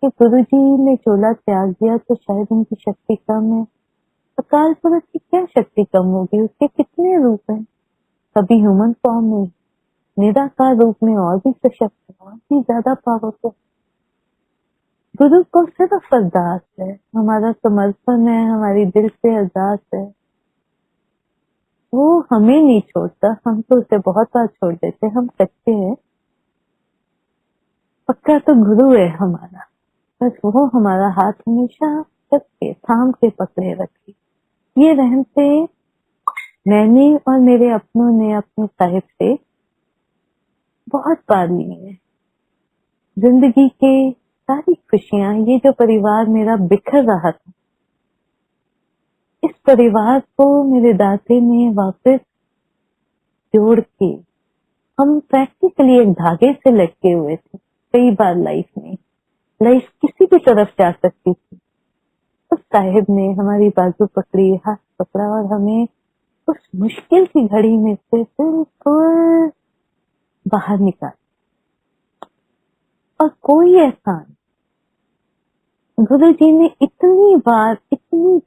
कि गुरुजी ने चोला त्याग दिया तो शायद उनकी शक्ति कम है, अकाल पुरुष की क्या शक्ति कम होगी? उसके कितने रूप हैं, कभी ह्यूमन फॉर्म में, निराकार रूप में और भी सशक्त, और भी ज्यादा पावरफुल। गुरु को सिर्फ अरदास है, हमारा समर्पण है, हमारी दिल से अरदास है। वो हमें नहीं छोड़ता, हम तो उसे बहुत बार छोड़ देते, हम कच्चे हैं। पक्का तो गुरु है हमारा, बस वो हमारा हाथ हमेशा सबके थाम के पकड़े रखे। ये रहमते मैंने और मेरे अपनों ने अपने साहिब से बहुत बार ली है। जिंदगी के सारी खुशियां, ये जो परिवार मेरा बिखर रहा था, इस परिवार को मेरे दाते ने वापस जोड़ के, हम प्रैक्टिकली एक धागे से लटके हुए थे कई बार लाइफ में। लाइफ किसी भी तरफ जा सकती थी, उस साहिब ने हमारी बाजू पकड़ी, हाथ पकड़ा और हमें उस मुश्किल की घड़ी में से बिल्कुल बाहर निकाला। और कोई एहसान गुरु जी ने इतनी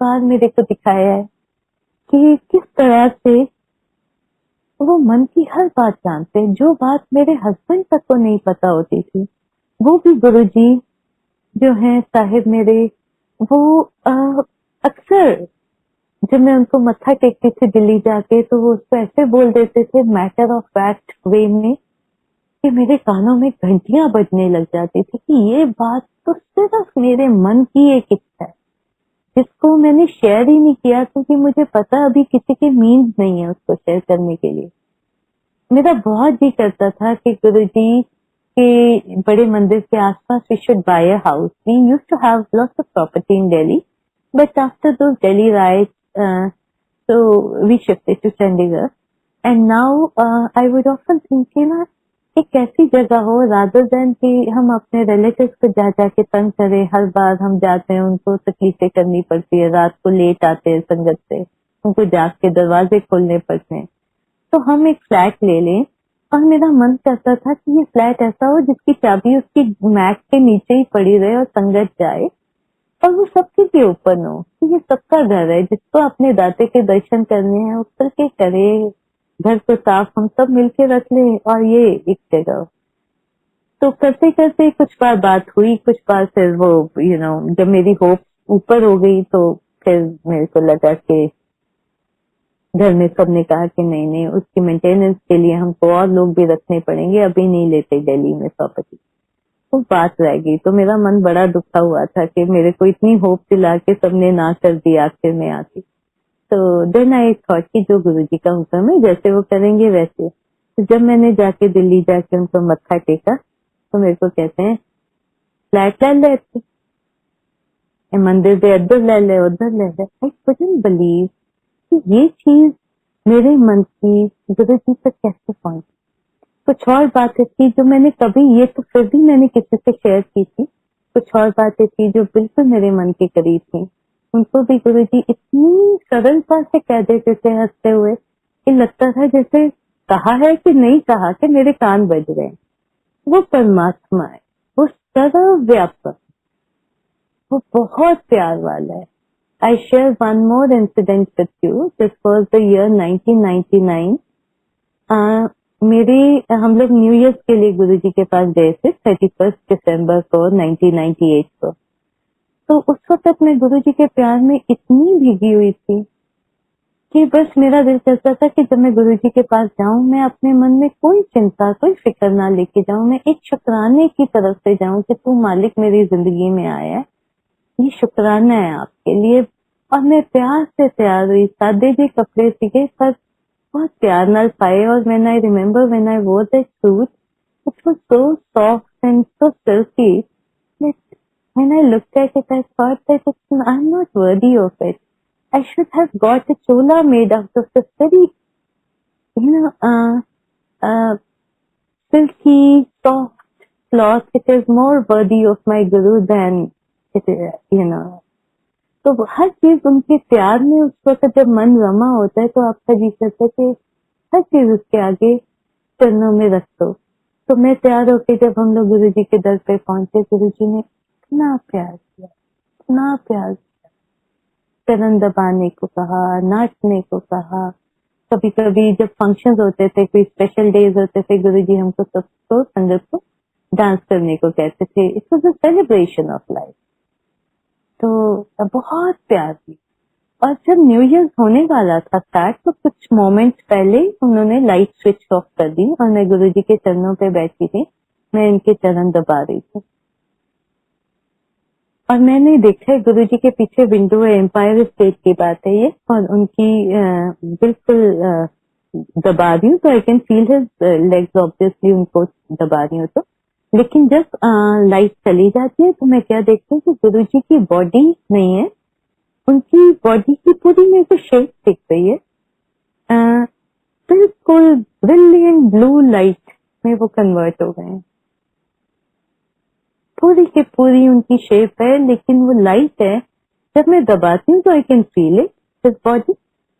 बार मेरे को दिखाया है कि किस तरह से वो मन की हर बात जानते हैं। जो बात मेरे हस्बैंड तक को नहीं पता होती थी, वो भी गुरु जी जो है साहिब मेरे, वो अक्सर जब मैं उनको मत्था टेकती थी दिल्ली जाके, तो वो उसको ऐसे बोल देते थे मैटर ऑफ फैक्ट वे में कि मेरे कानों में घंटियां बजने लग जाती थी कि ये बात तो सिर्फ मेरे मन की एक इच्छा है, जिसको मैंने शेयर ही नहीं किया क्योंकि मुझे पता अभी किसी के मीन्स नहीं है उसको शेयर करने के लिए। मेरा बहुत जी करता था कि गुरुजी के बड़े मंदिर के आसपास we should buy a house. We used to have lots of property in Delhi, but after those Delhi riots so we shifted to Chandigarh, and now I would often think कि ना एक ऐसी जगह हो rather than कि हम अपने रिलेटिव्स को जा जाके तंग करें। हर बार हम जाते हैं उनको तकलीफें करनी पड़ती है, रात को लेट आते हैं संगत से, उनको जाग के दरवाजे खोलने पड़ते हैं। तो हम एक फ्लैट ले लें, और मेरा मन करता था कि ये फ्लैट ऐसा हो जिसकी चाबी उसकी मैट के नीचे ही पड़ी रहे और संगत जाए, और वो सबके लिए ओपन हो कि ये सबका घर है, जिसको अपने दाते के दर्शन करने हैं उतर के करे, घर को साफ हम सब मिलके रख ले और ये एक जगह। तो करते करते कुछ बार बात हुई, कुछ बार फिर वो जब मेरी होप ऊपर हो गई तो फिर मेरे को लगा कि घर में सबने कहा कि नहीं उसकी मेंटेनेंस के लिए हमको और लोग भी रखने पड़ेंगे, अभी नहीं लेते दिल्ली में प्रॉपर्टी। तो बात रह गई, तो मेरा मन बड़ा दुखा हुआ था कि मेरे को इतनी होप दिला के सबने ना कर दी आखिर में आके। तो देन आई थॉट कि जो गुरुजी का हुक्म है जैसे वो करेंगे वैसे। तो जब मैंने जाके दिल्ली जाके उनको मत्था टेका तो मेरे को कहते हैं फ्लैट ले ले, मंदिर दे इधर ले ले उधर ले ले। आई कुडंट बिलीव कि ये चीज मेरे मन की गुरुजी तक कैसे पहुंची। कुछ और बातें थी जो मैंने कभी, ये तो फिर भी मैंने किसी से शेयर की थी, कुछ और बातें थी जो बिल्कुल मेरे मन के करीब थी। उनको भी गुरुजी इतनी सरलता से कह देते थे हंसते हुए कि लगता था जैसे कहा है कि नहीं कहा कि मेरे कान बज रहे हैं। वो परमात्मा है, वो सर्वव्यापक, वो बहुत प्यार वाला है। I share one more incident with you. This was the year 1999। हम लोग न्यू ईयर के लिए गुरुजी के पास गए थे 31 दिसंबर को 1998 को। तो उस वक्त मैं गुरुजी के प्यार में इतनी भीगी हुई थी कि बस मेरा दिल करता था कि जब मैं गुरुजी के पास जाऊं, मैं अपने मन में कोई चिंता कोई फिक्र ना लेके जाऊं, मैं एक शुक्राने की तरफ से जाऊं कि तू मालिक मेरी जिंदगी में आया है, ये शुक्राना है आपके लिए। और मैं प्यार से तैयार हुई, सादे जी कपड़े सीखे पर बहुत प्यार नाल पाए। और when I remember when I wore that suit, it was so soft and so silky that When I looked at it, I thought that I'm not worthy of it. I should have got a chola made out of the very, silky, soft cloth. It is more worthy of my guru than it is, तो हर चीज उनके प्यार में उस वक्त जब मन रमा होता है तो आपका जी करता है कि हर चीज उसके आगे चरणों में रख दो। तो मैं तैयार होके जब हम लोग गुरु जी के दर पे पहुंचे, गुरु जी ने इतना प्यार किया, इतना प्यार किया। चरण दबाने को कहा, नाचने को कहा। कभी कभी जब फंक्शंस होते थे, कोई स्पेशल डेज होते थे, गुरु जी हमको सबको संगत को डांस करने को कहते थे। It was a celebration of life. तो बहुत प्यार की। और जब न्यू ईयर होने वाला था स्टार्ट, तो कुछ मोमेंट्स पहले उन्होंने लाइट स्विच ऑफ कर दी और मैं गुरुजी के चरणों पे बैठी थी। मैं इनके चरण दबा रही थी और मैंने देखा है गुरुजी के पीछे विंडो है, एम्पायर स्टेट की बात है ये, और उनकी बिल्कुल दबा रही हूँ तो I can feel his legs, obviously उनको दबा रही हूँ। तो लेकिन जब लाइट चली जाती है तो मैं क्या देखती हूँ कि गुरुजी की बॉडी नहीं है, उनकी बॉडी की पूरी मेरे को शेप दिख रही है। बिल्कुल ब्रिलियंट ब्लू लाइट में वो कन्वर्ट हो गए हैं। पूरी की पूरी उनकी शेप है, लेकिन वो लाइट है। जब मैं दबाती हूँ तो I can feel it his body,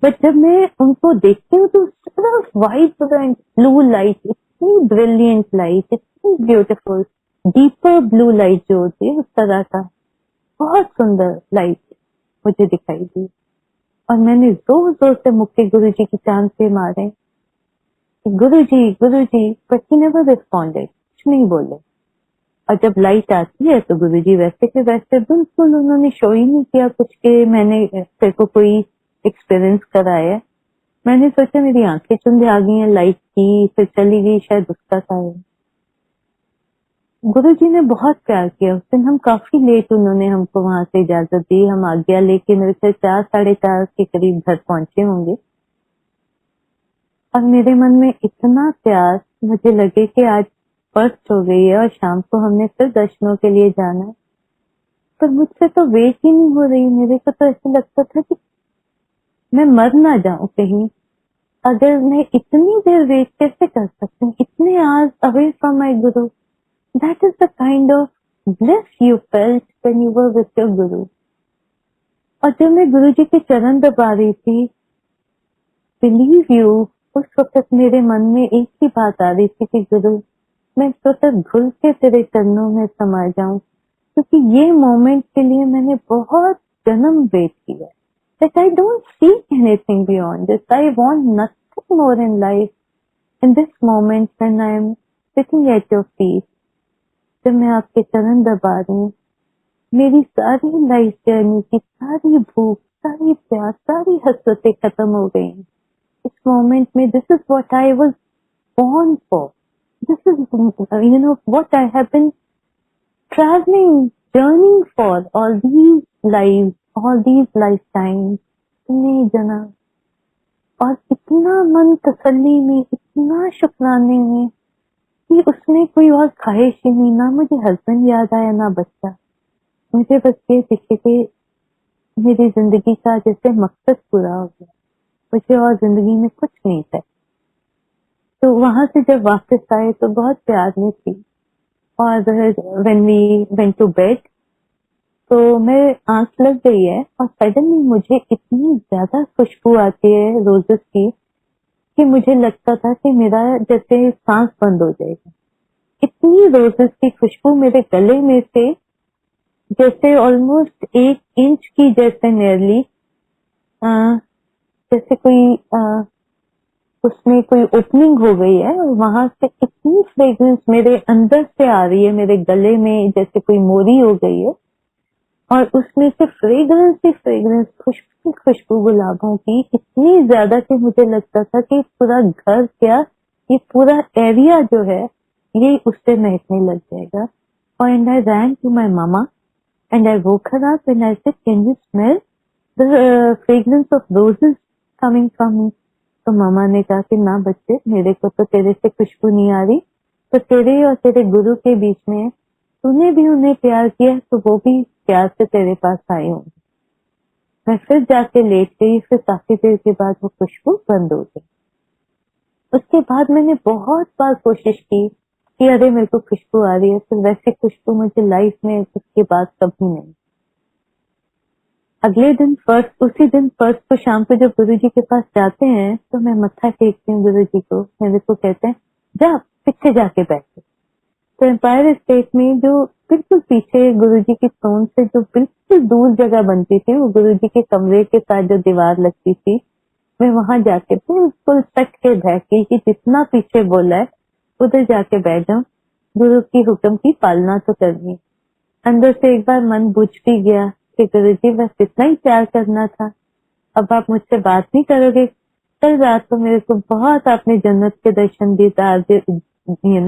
but जब मैं उनको देखती हूँ तो सिर्फ वाइब्रेंट ब्लू लाइट, इतनी ब्रिलियंट लाइट, इतनी ब्यूटीफुल डीपर ब्लू लाइट जो होती है उस तरह का बहुत सुंदर लाइट मुझे दिखाई दी। और मैंने जोर जोर से मुक्के गुरुजी की चांद पे मारे, गुरुजी गुरुजी, बट ही नेवर रिस्पॉन्डेड, कुछ नहीं बोले। और जब लाइट आती है तो गुरुजी वैसे के वैसे, बिल्कुल उन्होंने शो ही नहीं किया कुछ के मैंने तेरे को कोई एक्सपीरियंस कराया। मैंने सोचा मेरी आंखें चुंधे आ गई हैं लाइट की, फिर चली गई, शायद उसका था। गुरुजी ने बहुत प्यार किया। उस दिन हम काफी लेट, उन्होंने हमको वहां से इजाजत दी, हम आज्ञा लेके मेरे से 4 साढ़े 4 के करीब घर पहुंचे होंगे। और मेरे मन में इतना प्यार, मुझे लगे कि आज फर्स्ट हो गई है और शाम को हमने फिर दर्शनों के लिए जाना है। पर मुझसे तो वेट ही नहीं हो रही। मेरे को तो ऐसा लगता था कि मैं मर ना जाऊं कहीं। अगर मैं इतनी देर वेट कैसे कर सकती हूँ, इतने hours away from my Guru. That is the kind of bliss you felt when you were with your Guru. और जब मैं गुरु जी के चरण दबा रही थी, believe you, उस वक्त मेरे मन में एक ही बात आ रही थी कि गुरु, मैं तो तक घुल के तेरे चरणों में समा जाऊं, क्योंकि ये मोमेंट के लिए मैंने बहुत जन्म वेट किया। That I don't seek anything beyond this. I want nothing more in life. In this moment when I am sitting at your feet, जब मैं आपके चरण दबा रही हूँ, मेरी सारी लाइफ जर्नी की सारी भूख, सारी प्यास, सारी हसरतें खत्म हो गई। इस मोमेंट में this is what I was born for. This is what I have been traveling, journeying for all these lives, all these lifetimes, इतने जन्म। और इतना मन तसल्ली में, इतना शुक्राने में कि उसमें कोई और ख्वाहिश ही नहीं। ना मुझे हस्बैंड याद आया, ना बच्चा। मुझे बस ये दिखे कि मेरी जिंदगी का जैसे मकसद पूरा हो गया, मुझे और जिंदगी में कुछ नहीं था। तो वहां से जब वापस आए तो बहुत प्यार में थी। और when we went to bed तो मैं आंख लग गई है और सडनली मुझे इतनी ज्यादा खुशबू आती है रोजेस की कि मुझे लगता था कि मेरा जैसे सांस बंद हो जाएगा। इतनी रोजेस की खुशबू मेरे गले में से जैसे ऑलमोस्ट 1 इंच की, जैसे नियरली जैसे कोई उसमें कोई ओपनिंग हो गई है और वहां से इतनी फ्रेग्रेंस मेरे अंदर से आ रही है, मेरे गले में जैसे कोई मोरी हो गई है। और उसमें से फ्रेग्रेंस ही फ्रेग्रेंस, खुशबू खुशबू गुलाबों की इतनी ज्यादा कि मुझे लगता था कि पूरा घर, क्या ये पूरा एरिया जो है ये उससे महकने लग जाएगा। और and I ran to my mama and I woke her up and I said, can you smell the fragrance of roses coming from me? तो मामा ने कहा कि ना बच्चे, मेरे को तो तेरे से खुशबू नहीं आ रही, तो तेरे और तेरे गुरु के बीच में तूने भी उन्हें प्यार किया तो वो भी प्यार से तेरे पास आए होंगे। मैं फिर जाके लेट गई, फिर काफी देर के बाद वो खुशबू बंद हो गई। उसके बाद मैंने बहुत बार कोशिश की कि अरे मेरे को खुशबू आ रही है, फिर वैसी खुशबू मुझे लाइफ में उसके बाद कभी नहीं। अगले दिन उसी दिन फर्स्ट को शाम को जब गुरुजी के पास जाते हैं तो मैं मत्था टेकती हूँ गुरुजी को। मेरे को कहते हैं जा पीछे जाके बैठो। तो एम्पायर स्टेट में जो बिल्कुल पीछे गुरुजी की टोन से जो बिल्कुल दूर जगह बनती थी, वो गुरुजी के कमरे के साथ जो दीवार लगती थी, मैं वहां जाके बिल्कुल सट के बैठ गई कि जितना पीछे बोला है उधर जाके बैठ जाऊं, गुरु की हुक्म की पालना तो करनी। अंदर से एक बार मन बुझ भी गया कि गुरुजी बस इतना ही प्यार करना था, अब आप मुझसे बात नहीं करोगे। कल रात को मेरे को बहुत आपने जन्नत के दर्शन दिए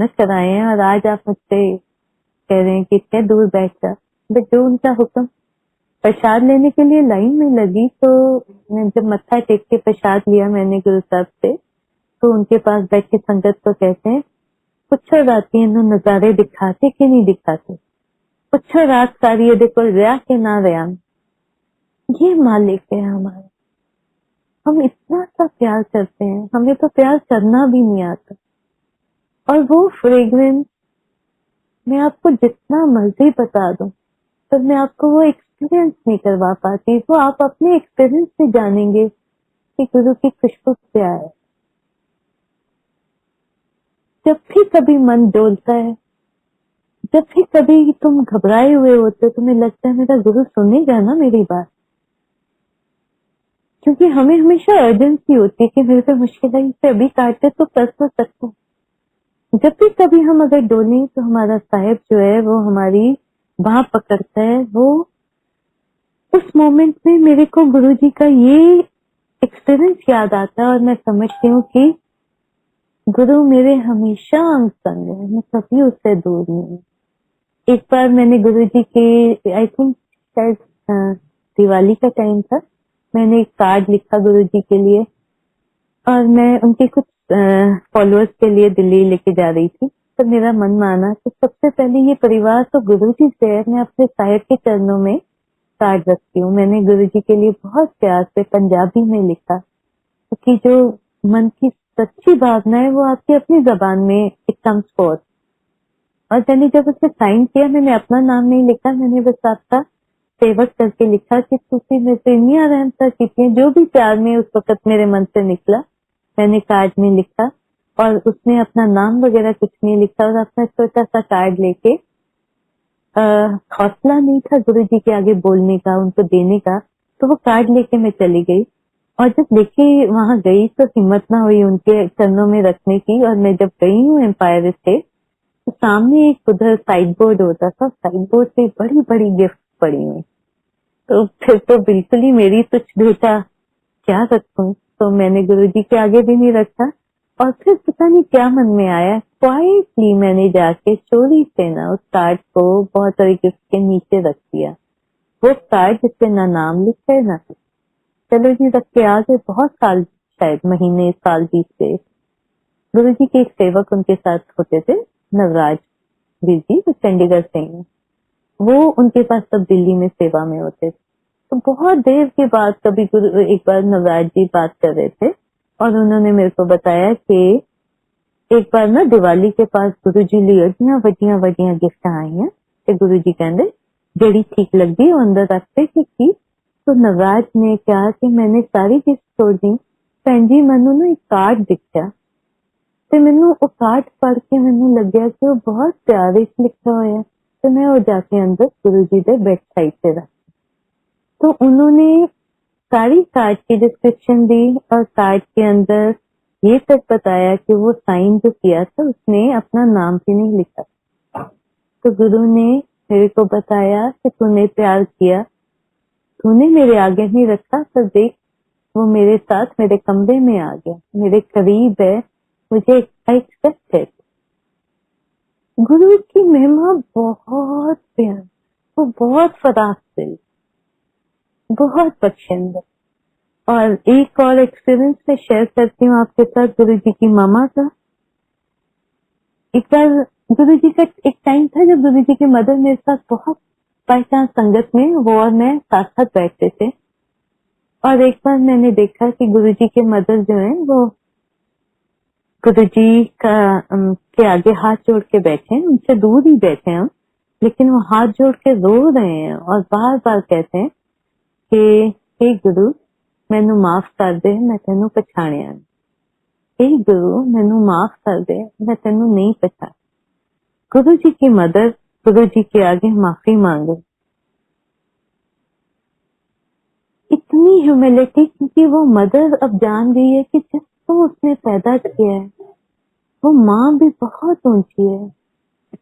कराए हैं, और आज आप मुझसे कह रहे हैं कि इतने दूर बैठ जा। बट जो उनका हुक्म। प्रसाद लेने के लिए लाइन में लगी तो मैं जब मत्था टेक के प्रसाद लिया मैंने गुरु साहब से, तो उनके पास बैठ के संगत को कहते हैं पूछो राती इन नजारे दिखाते कि नहीं दिखाते, पूछो रात सारी ये देखो रहा के ना रहा। ये मालिक है हमारा, हम इतना सा प्यार करते हैं, हमें तो प्यार करना भी नहीं आता। और वो फ्रेग्रेंस मैं आपको जितना मर्जी बता दूं पर मैं आपको वो एक्सपीरियंस नहीं करवा पाती। वो आप अपने एक्सपीरियंस से जानेंगे कि गुरु की खुशबू क्या है। जब भी कभी मन डोलता है, जब भी कभी तुम घबराए हुए होते, तुम्हें लगता है मेरा गुरु सुनेगा ना मेरी बात, क्योंकि हमें हमेशा अर्जेंसी होती है कि मेरे पे मुश्किल है, इसे अभी काटे तो कर तो सकता हूँ। जब भी कभी हम अगर डोलें तो हमारा साहेब जो है वो हमारी बाह पकड़ता है। वो उस मोमेंट में मेरे को गुरुजी का ये एक्सपीरियंस याद आता है और मैं समझती हूँ कि गुरु मेरे हमेशा अंग संग है, मैं कभी उससे दूर नहीं हूँ। एक बार मैंने गुरुजी के आई थिंक शायद दिवाली का टाइम था, मैंने एक कार्ड लिखा गुरुजी के लिए और मैं उनके कुछ फॉलोअर्स के लिए दिल्ली लेके जा रही थी। तो मेरा मन माना कि सबसे पहले ये परिवार तो गुरुजी से है, मैं अपने साहेब के चरणों में कार्ड रखती हूँ। मैंने गुरुजी के लिए बहुत प्यार से पंजाबी में लिखा, क्योंकि जो मन की सच्ची भावना है वो आपकी अपनी जबान में इट कम्स फोर्थ। और मैंने जब उसे साइन किया, मैंने अपना नाम नहीं लिखा, मैंने बस आपका सेवक करके लिखा कि तुसी मेरे पे इतनी रहमता की, जो भी प्यार में उस वक्त मेरे मन से निकला मैंने कार्ड में लिखा। और उसने अपना नाम वगैरह कुछ नहीं लिखा और अपना छोटा सा कार्ड लेके, हौसला नहीं था गुरुजी के आगे बोलने का, उनको देने का, तो वो कार्ड लेके मैं चली गई। और जब लेके वहां गई तो हिम्मत ना हुई उनके चरणों में रखने की। और मैं जब गई हूँ एम्पायर स्टेट तो सामने एक उधर साइड बोर्ड होता था, साइड बोर्ड पे बड़ी बड़ी गिफ्ट पड़ी हुई। तो फिर तो बिल्कुल ही मेरी तुच्छ बेटा क्या रखूं, तो मैंने गुरुजी के आगे भी नहीं रखा। और फिर पता नहीं क्या मन में आया, क्वाइटली मैंने जाके चोरी से ना उस कार्ड को बहुत सारे गिफ्ट के नीचे रख दिया। वो कार्ड जिसपे ना नाम लिखा है ना कुछ। चलो जी रख के आ गए। बहुत साल, शायद महीने साल बीत गए। गुरुजी के एक सेवक उनके साथ होते थे, नवराज वीर जी, जो चंडीगढ़ से हैं, वो उनके पास सब दिल्ली में सेवा में होते थे। तो बहुत देर के बाद कभी एक बार नवराज जी बात कर रहे थे और उन्होंने मेरे को बताया कि एक बार ना दिवाली के पास गुरुजी लिए वड्डियां वड्डियां गिफ्ट आई हैं ते गुरुजी कहंदे जेड़ी ठीक लगदी अंदर रखते की। तो नवराज ने कहा कि मैंने सारी गिफ्ट छोड़ दी, भैन जी मैनू ना एक कार्ड दिखा ते मैनू वो कार्ड पढ़ के मैनू लग्या कि वो बहुत प्यारे च लिखा होया, तो मैं वो जाके अंदर गुरुजी दे बेड साइड पे रख। तो उन्होंने सारी कार्ड की डिस्क्रिप्शन दी और कार्ड के अंदर ये तक बताया कि वो साइन जो किया था उसने अपना नाम भी नहीं लिखा। तो गुरु ने मेरे को बताया कि तूने प्यार किया, तूने मेरे आगे नहीं रखा, पर देख वो मेरे साथ मेरे कमरे में आ गया, मेरे करीब है, मुझे एक्सपेक्टेड। गुरु की महिमा बहुत प्यार, वो बहुत फराख दिल, बहुत बख्शिंदा। और एक और एक्सपीरियंस मैं शेयर करती हूँ आपके साथ गुरु जी की मामा का। एक बार गुरु जी का एक टाइम था जब गुरु जी की मदर मेरे साथ बहुत बाई चांस संगत में वो और मैं साथ साथ बैठते थे, और एक बार मैंने देखा कि गुरु जी के मदर जो है वो गुरु जी का के आगे हाथ जोड़ के बैठे हैं, उनसे दूर ही बैठे हैं हम, लेकिन वो हाथ जोड़ के रो रहे हैं और बार बार कहते हैं कि हे गुरु मैनू माफ कर दे, मैं तेनू पछाणिया। हे गुरु मैनू माफ कर दे, मैं तेनू नहीं पछाणिया। गुरु जी की मदर गुरु जी के आगे माफी मांगे। इतनी ह्यूमिलिटी, क्योंकि वो मदर अब जान गई है कि जिसको उसने पैदा किया है वो माँ भी बहुत ऊंची है,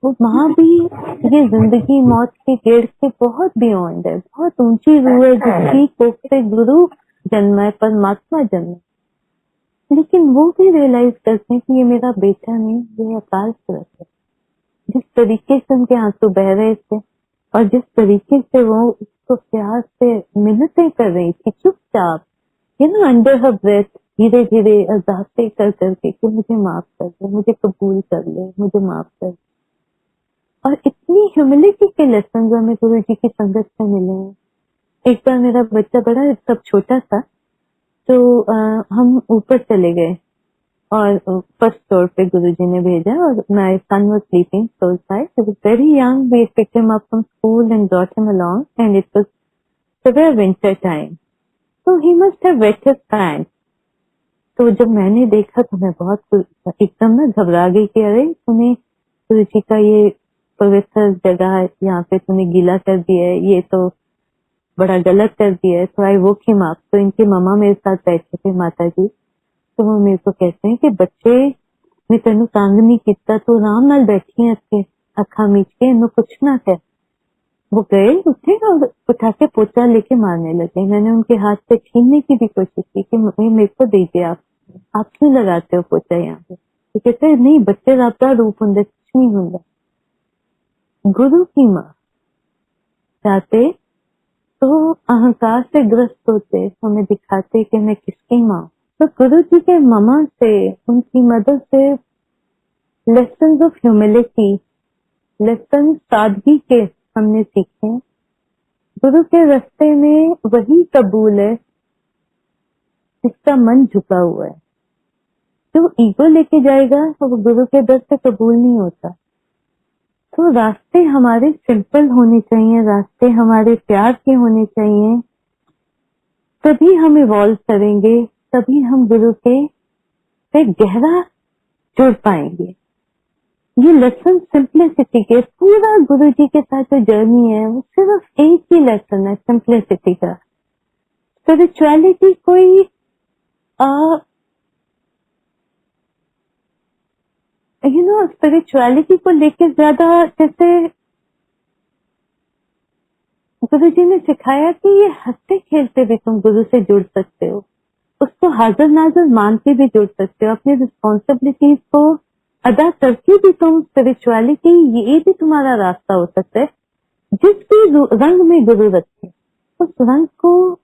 वो माँ भी ये जिंदगी मौत के गेड़ के बहुत बियॉन्ड है, बहुत ऊंची रूह है जिसकी कोख से गुरु जन्म है, परमात्मा जन्म है। लेकिन वो भी रियलाइज करते हैं कि ये मेरा बेटा नहीं, ये अकाल पुरख है। जिस तरीके से उनके आंसू बह रहे थे और जिस तरीके से वो उसको प्यार से मिन्नतें कर रही थी चुपचाप, अंडर हर ब्रेथ, धीरे धीरे अरदासे कर करके कि मुझे माफ कर दे, मुझे कबूल कर ले, मुझे माफ कर दे। और इतनी ह्यूमिलिटी के लेसन जो हमें गुरु जी की संगत से मिले हैं। एक बार मेरा बच्चा बड़ा सब छोटा था, तो हम ऊपर चले गए और फर्स्ट फ्लोर पे गुरुजी ने भेजा, और my son was sleeping close by, he was very young, we picked him up from school and brought him along, and it was severe winter time, so he must have wet his pants। तो जब मैंने देखा तो मैं बहुत एकदम ना घबरा गई कि अरे तूने गुरुजी का ये पवित्र जगह यहाँ पे तूने गीला कर दिया है, ये तो बड़ा गलत कर दिया है। तो आई वोक हिम अप, तो इनकी मम्मा मेरे साथ बैठे थे, माता जी, तो वो मेरे को कहते हैं कि बच्चे मैं तेन तंग नहीं किया, तू आराम नाल बैठी है इतने अखा मीच के, इन्हों कुछ ना कह। वो गए उठे और उठा के पोचा लेके मारने लगे। मैंने उनके हाथ से छीनने की भी कोशिश की कि मेरे को दीजिए, आप क्यों लगाते हो पोचा यहाँ पे। तो कहते हैं नहीं, बच्चे रब दा रूप होंगे, कुछ नहीं होंगे। गुरु की माँ चाहते तो अहंकार से ग्रस्त होते, हमें दिखाते कि मैं किसकी माँ। तो गुरु जी के मामा से, उनकी मदद से लेसन ऑफ ह्यूमिलिटी, लेसन सादगी के हमने सीखे। गुरु के रास्ते में वही कबूल है जिसका मन झुका हुआ है। जो ईगो लेके जाएगा तो वो गुरु के दर से कबूल नहीं होता। तो रास्ते हमारे सिंपल होने चाहिए, रास्ते हमारे प्यार के होने चाहिए, तभी हम इवॉल्व करेंगे, तभी हम गुरु के से गहरा जुड़ पाएंगे। ये लेसन सिंप्लिसिटी के, पूरा गुरु जी के साथ जो जर्नी है वो सिर्फ एक ही लेसन है, सिंप्लिसिटी का। स्पिरिचुअलिटी कोई स्पिरिचुअलिटी को लेकर ज्यादा, जैसे गुरु जी ने सिखाया कि ये हंसते खेलते भी तुम गुरु से जुड़ सकते हो, उसको हाजिर नाजिर मान के भी जुड़ सकते हो, अपनी रिस्पॉन्सिबिलिटीज को अदा करके भी तुम स्पिरिचुअलिटी, ये भी तुम्हारा रास्ता हो सकता है। जिस भी रंग में गुरु रखे उस रंग को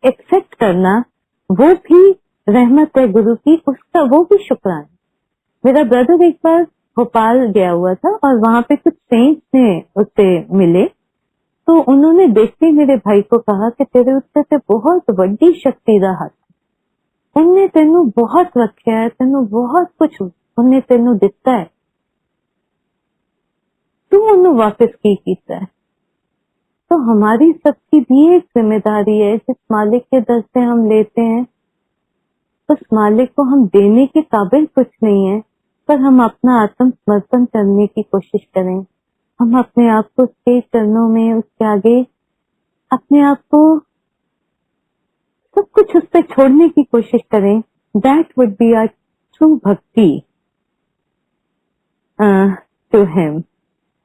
एक्सेप्ट करना, वो भी रहमत है गुरु की, उसका वो भी शुक्राना। मेरा ब्रदर एक बार भोपाल गया हुआ था और वहां पे कुछ सेंट्स ने उससे मिले, तो उन्होंने देखते ही मेरे भाई को कहा कि तेरे उत्ते ते बहुत बड़ी शक्ति दा हथ, उन्हें तेनू बहुत रखा है, तेनू बहुत कुछ उन्हें तेनू दिता है, तू उन्हें वापस की कीता है। तो हमारी सबकी भी एक जिम्मेदारी है, जिस मालिक के दर से हम लेते हैं उस मालिक को हम देने के काबिल कुछ नहीं है, पर हम अपना आत्मसमर्पण करने की कोशिश करें। हम अपने आप को उसके चरणों में, उसके आगे अपने आप को सब कुछ उस पर छोड़ने की कोशिश करें। That would be our true bhakti to him.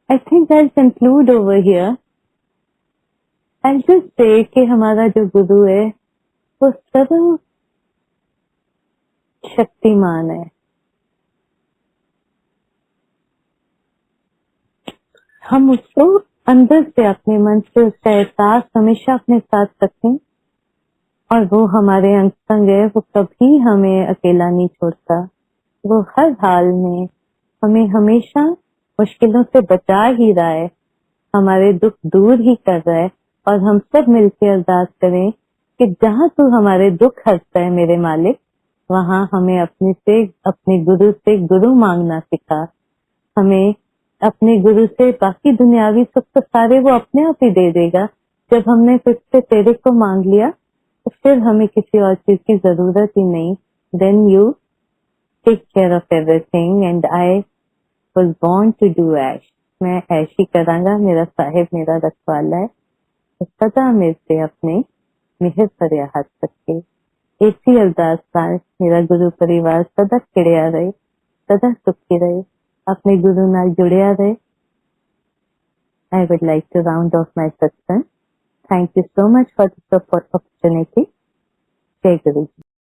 I think I conclude over here. I just say कि हमारा जो गुरु है वो सर्व शक्तिमान है। हम उसको अंदर से, अपने मन से उसका एहसास हमेशा अपने साथ रखें, और वो हमारे अंग संग है, वो कभी हमें अकेला नहीं छोड़ता, वो हर हाल में हमें हमेशा मुश्किलों से बचा ही रहा है, हमारे दुख दूर ही कर रहा है। और हम सब मिलकर अरदास करें कि जहाँ तू हमारे दुख हरता है मेरे मालिक, वहाँ हमें अपने गुरु से गुरु मांगना सिखा। हमें अपने गुरु से बाकी दुनियावी सुख तो सारे वो अपने आप ही दे देगा। जब हमने फिर से तेरे को मांग लिया तो फिर हमें किसी और चीज की जरूरत ही नहीं। Then you take care of everything and I was born to do aish. मैं ऐश ही करांगा, मेरा साहिब मेरा रखवाला है। तो सदा मेरे से अपने मिहर भरे हाथ रखे। ऐसी अरदास का मेरा गुरु परिवार सदा खिड़िया रहे, सदा सुखी रहे, अपने गुरु नाल जुड़िया रहे। I would like to round off my satsang. Thank you so much for this opportunity. Jai Guruji.